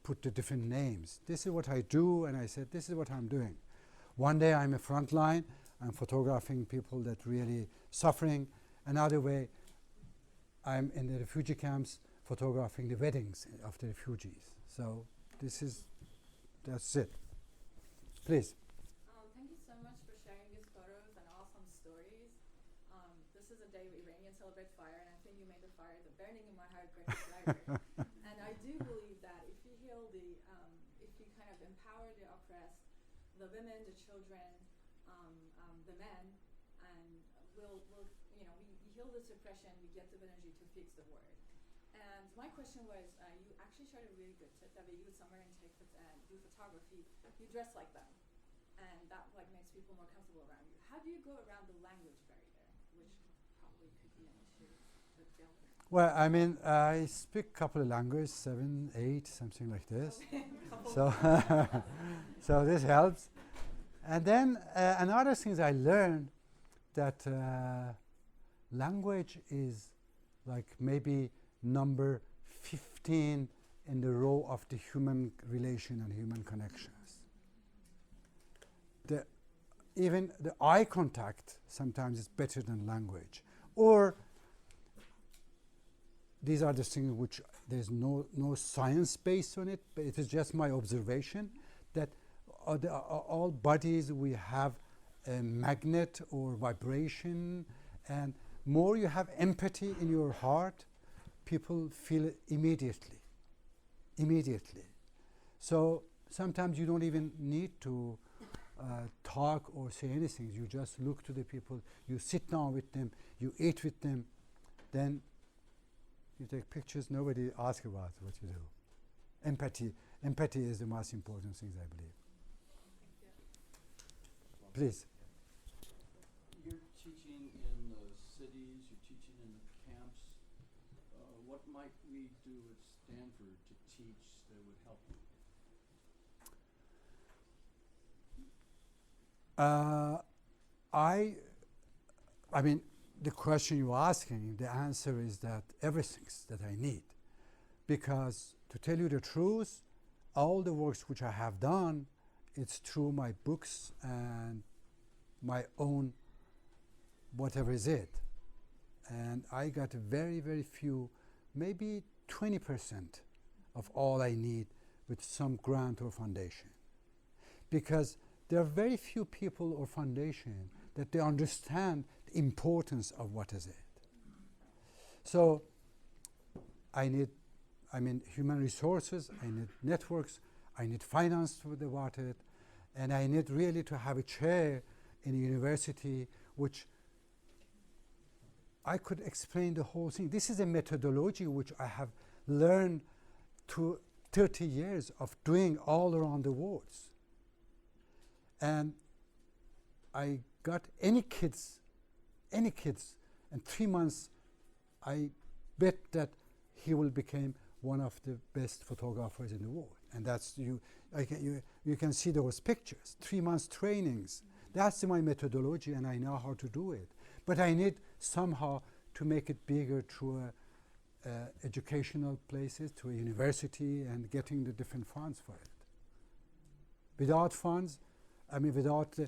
put the different names. This is what I do, and I said, this is what I'm doing. One day I'm a frontline, I'm photographing people that really suffering. Another way, I'm in the refugee camps photographing the weddings of the refugees. So that's it. Please. Thank you so much for sharing these photos and awesome stories. This is a day Iranians celebrate fire, and I think you made the fire the burning in my heart greatest lighter. And I do believe that if you heal if you kind of empower the oppressed, the women, the children, the men, and we heal this oppression, we get the energy to fix the world. And my question was, you actually shared a really good tip that we use summer and do photography. You dress like them, and that makes people more comfortable around you. How do you go around the language barrier, which probably could be an issue with children? Well, I mean, I speak a couple of languages, 7, 8, something like this. So, so this helps. And then another thing I learned that language is like maybe number 15 in the row of the human relation and human connections. Even the eye contact sometimes is better than language. Or these are the things which there's no science based on it, but it is just my observation that all bodies we have a magnet or vibration, and more you have empathy in your heart, people feel it immediately. So sometimes you don't even need to talk or say anything. You just look to the people, you sit down with them, you eat with them, then you take pictures, nobody asks about what you do. Empathy is the most important thing, I believe. Please. You're teaching in the cities, you're teaching in the camps. What might we do at Stanford to teach that would help you? I mean, the question you're asking, the answer is that everything that I need. Because to tell you the truth, all the works which I have done, it's through my books and my own whatever is it. And I got very, very few, maybe 20% of all I need with some grant or foundation. Because there are very few people or foundation that they understand the importance of what is it. So I need, human resources, I need networks, I need finance to about it, and I need really to have a chair in a university which I could explain the whole thing. This is a methodology which I have learned through 30 years of doing all around the world. And I got any kids, in 3 months, I bet that he will become one of the best photographers in the world. And that's you can see those pictures, 3 months trainings. That's my methodology, and I know how to do it. But I need somehow to make it bigger through educational places, to a university, and getting the different funds for it. Without funds, without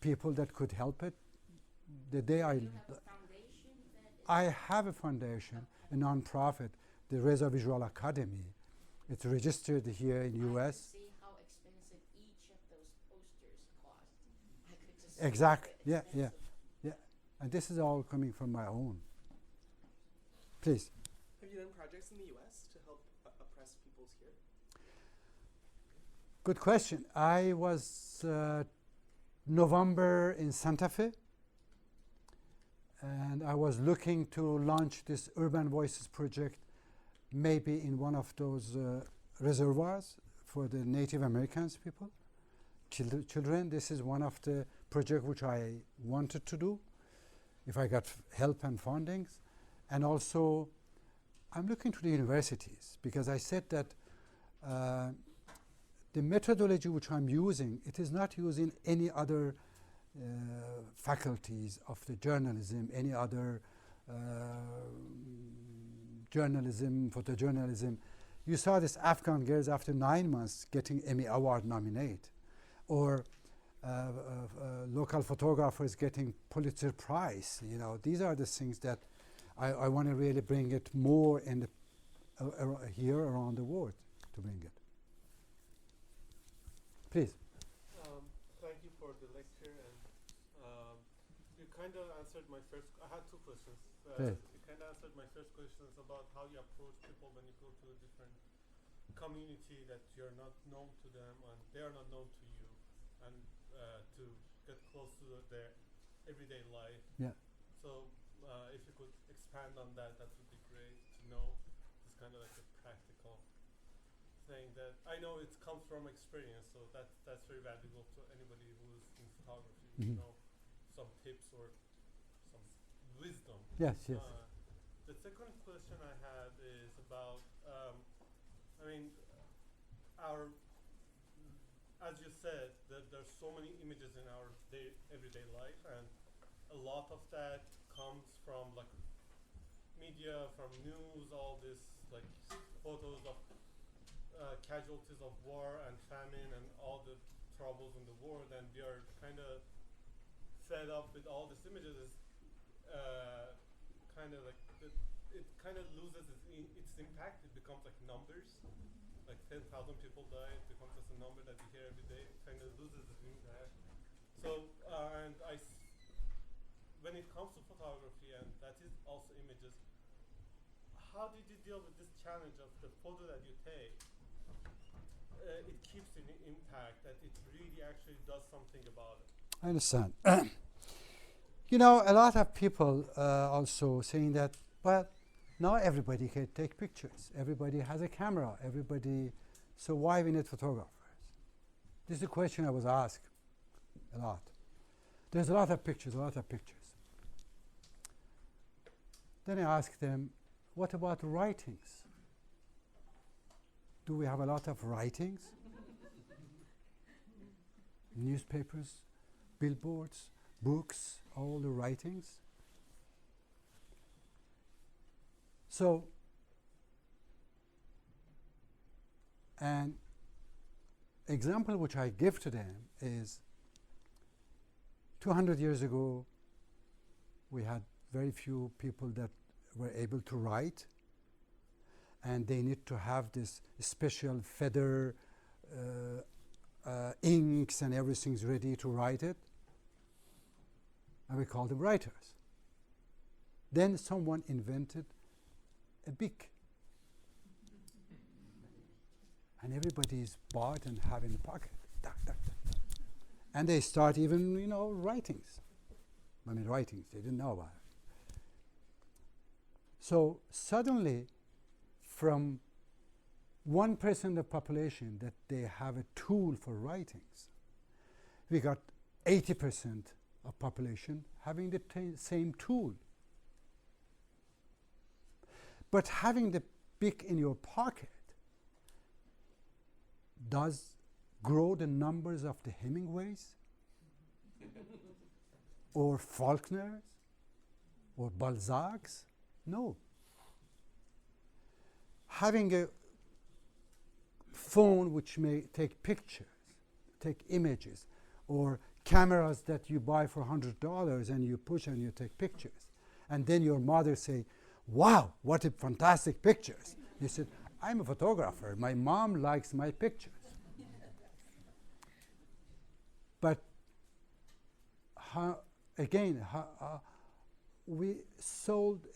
people that could help it, the day You have a foundation that I have a foundation, a non-profit, the Reza Visual Academy. It's registered here in I could U.S. see how expensive each of those posters cost. I could just Exactly. see how Yeah. expensive. And this is all coming from my own. Please. Have you done projects in the U.S. to help oppressed peoples here? Good question. I was November in Santa Fe, and I was looking to launch this Urban Voices project maybe in one of those reservoirs for the Native Americans people, children. This is one of the projects which I wanted to do if I got help and fundings. And also, I'm looking to the universities because I said that the methodology which I'm using, it is not using any other faculties of the journalism, any other journalism, photojournalism. You saw this Afghan girls after 9 months getting Emmy Award nominate, or local photographers getting Pulitzer Prize. These are the things that I want to really bring it more in the, here around the world to bring it. Please. Thank you for the lecture, and you kind of answered my first. I had 2 questions. Please. You kind of answered my first questions about how you approach people when you go to a different community that you're not known to them and they are not known to you, and to get close to their everyday life. Yeah. So if you could expand on that, that would be great to know. It's kind of like a practical thing that I know it comes from experience, so that's very valuable to anybody who's in photography. Mhm. Some tips or some wisdom. Yes. The second question I had is about, as you said, that there's so many images in our everyday life, and a lot of that comes from like media, from news, all this like photos of casualties of war and famine and all the troubles in the world, and we are kind of fed up with all these images. It kind of loses its impact. It becomes like numbers, like 10,000 people die. It becomes just a number that you hear every day. It kind of loses its impact. So, when it comes to photography, and that is also images, how did you deal with this challenge of the photo that you take? It keeps an impact, that it really actually does something about it. I understand. A lot of people also saying that, well, now everybody can take pictures. Everybody has a camera. So why we need photographers? This is a question I was asked a lot. There's a lot of pictures. Then I asked them, what about writings? Do we have a lot of writings? Newspapers, billboards, books, all the writings. So, an example which I give to them is 200 years ago, we had very few people that were able to write, and they need to have this special feather inks and everything's ready to write it, and we call them writers. Then someone invented a beak, and everybody is bought and have in the pocket. Duck, duck, duck, duck. And they start even, writings. I mean, writings, they didn't know about it. So suddenly, from 1% of the population that they have a tool for writings, we got 80% of population having the same tool. But having the beak in your pocket does grow the numbers of the Hemingways or Faulkners or Balzacs? No. Having a phone which may take pictures, take images, or cameras that you buy for $100 and you push and you take pictures, and then your mother say, "Wow, what a fantastic pictures." You said, "I'm a photographer. My mom likes my pictures." But we sold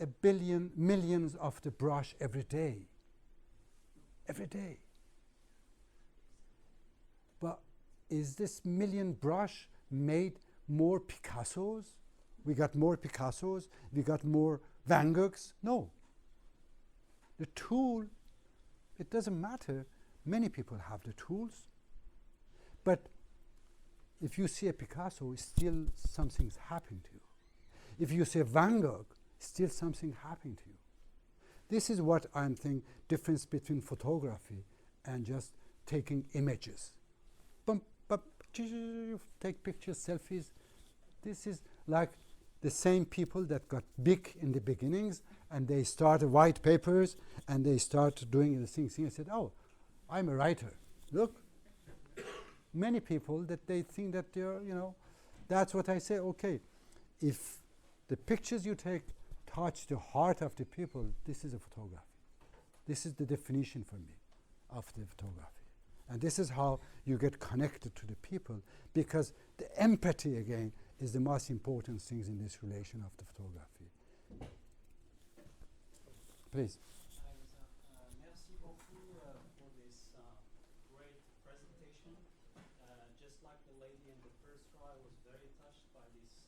millions of the brush every day. Every day. But is this million brush made more Picassos? We got more Picassos? We got more Van Goghs? No. The tool, it doesn't matter. Many people have the tools. But if you see a Picasso, still something's happening to you. If you see a Van Gogh, still something happening to you. This is what I'm thinking, difference between photography and just taking images. Bump, bump, take pictures, selfies. This is like the same people that got big in the beginnings, and they started white papers, and they start doing the things. I said, "Oh, I'm a writer. Look." Many people that they think that they're, that's what I say. Okay, if the pictures you take touch the heart of the people, this is a photography. This is the definition for me of the photography. And this is how you get connected to the people, because the empathy, again, is the most important things in this relation of the photography. Please. Merci beaucoup for this great presentation. Just like the lady in the first row, I was very touched by this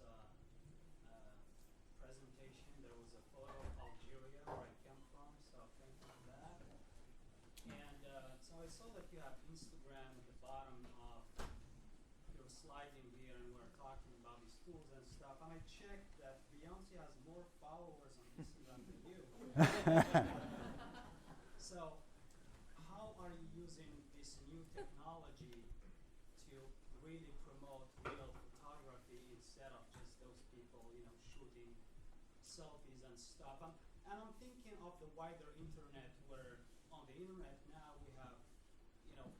presentation. There was a photo of Algeria, where I come from, so thank you for that. And so I saw that you have Instagram at the bottom of your slide in here, and we're talking about these tools and stuff. And I checked that Beyonce has more followers on Instagram than you. So how are you using this new technology to really promote real photography instead of just those people, shooting selfies and stuff? And I'm thinking of the wider internet, where on the internet now we have,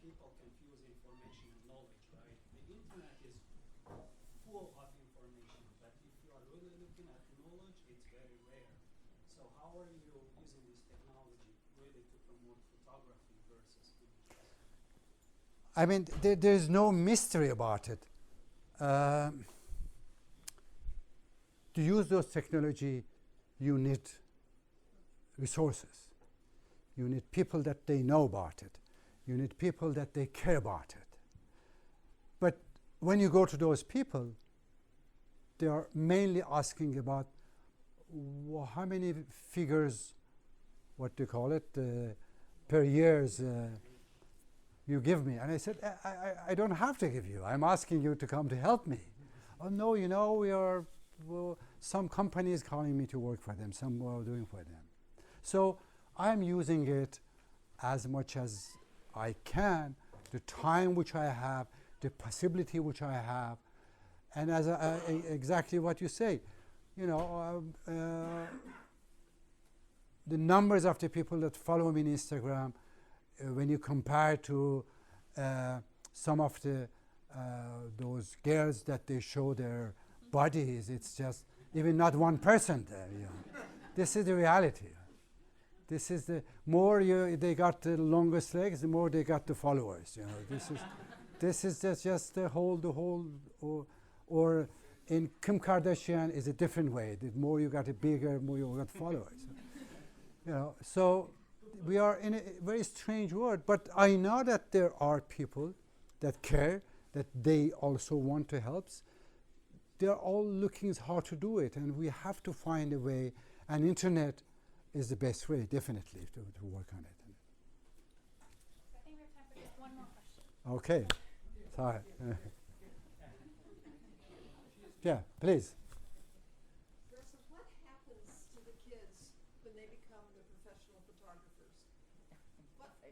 people confuse information and knowledge, right? The internet is full of information, but if you are really looking at knowledge, it's very rare. So how are you using this technology really to promote photography versus images? I mean, there's no mystery about it. To use those technology, you need resources. You need people that they know about it. You need people that they care about it. But when you go to those people, they are mainly asking about how many figures, what do you call it, per years you give me. And I said, I don't have to give you. I'm asking you to come to help me. Oh, no, we are, some companies calling me to work for them, some are doing for them. So I'm using it as much as I can, the time which I have, the possibility which I have, and as exactly what you say, you know, the numbers of the people that follow me on Instagram, when you compare to some of the those girls that they show their bodies, it's just even not 1% there. You know. This is the reality. This is the more they got the longest legs, the more they got the followers. You know, this is just the whole or in Kim Kardashian is a different way. The more you got it bigger, more you got followers. You know, so we are in a very strange world. But I know that there are people that care, that they also want to help. They are all looking how to do it, and we have to find a way. And internet is the best way, definitely, to work on it. I think we have time for just one more question. Okay. Sorry. Yeah, please. Reza, what happens to the kids when they become the professional photographers?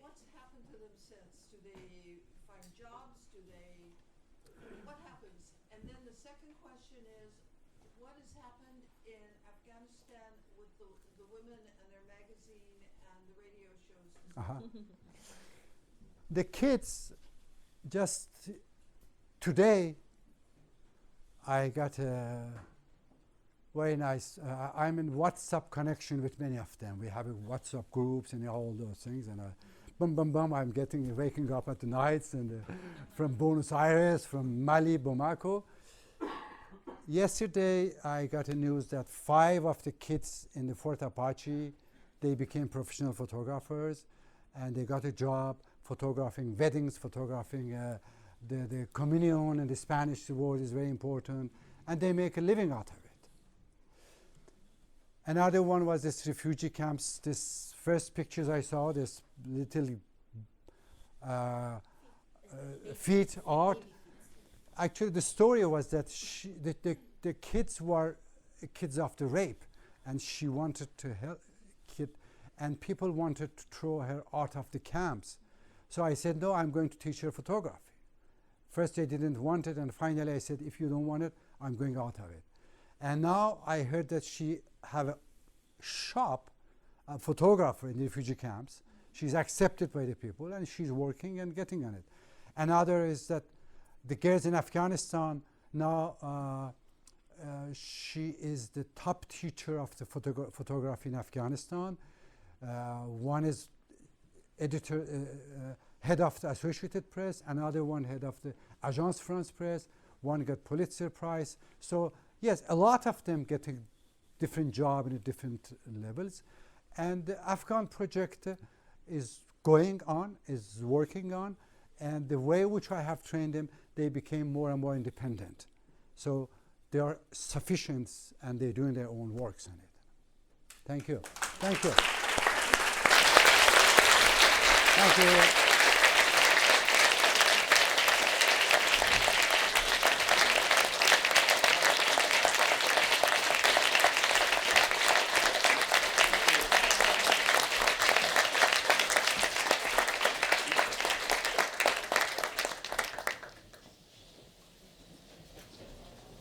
What's happened to them since? Do they find jobs? What happens? And then the second question is, what has happened in Afghanistan with the women and their magazine and the radio shows? The kids, just today, I got a very nice, I'm in WhatsApp connection with many of them. We have a WhatsApp groups and all those things, and I'm waking up at the nights, and from Buenos Aires, from Mali, Bamako. Yesterday, I got a news that 5 of the kids in the Fort Apache, they became professional photographers, and they got a job photographing weddings, photographing the communion and the Spanish word is very important, and they make a living out of it. Another one was this refugee camps. This first pictures I saw, this little feet art. Actually, the story was that the kids were kids of the rape, and she wanted to help kid, and people wanted to throw her out of the camps. So I said, no, I'm going to teach her photography. First they didn't want it, and finally I said, if you don't want it, I'm going out of it. And now I heard that she have a shop, a photographer in the refugee camps. She's accepted by the people, and she's working and getting on it. Another is that the girls in Afghanistan, now she is the top teacher of the photography in Afghanistan. One is editor, head of the Associated Press, another one head of the Agence France Presse, one got Pulitzer Prize. So yes, a lot of them get a different job in different levels. And the Afghan project is going on, is working on, and the way which I have trained them, they became more and more independent. So they are sufficient, and they're doing their own works on it. Thank you. Thank you. Thank you.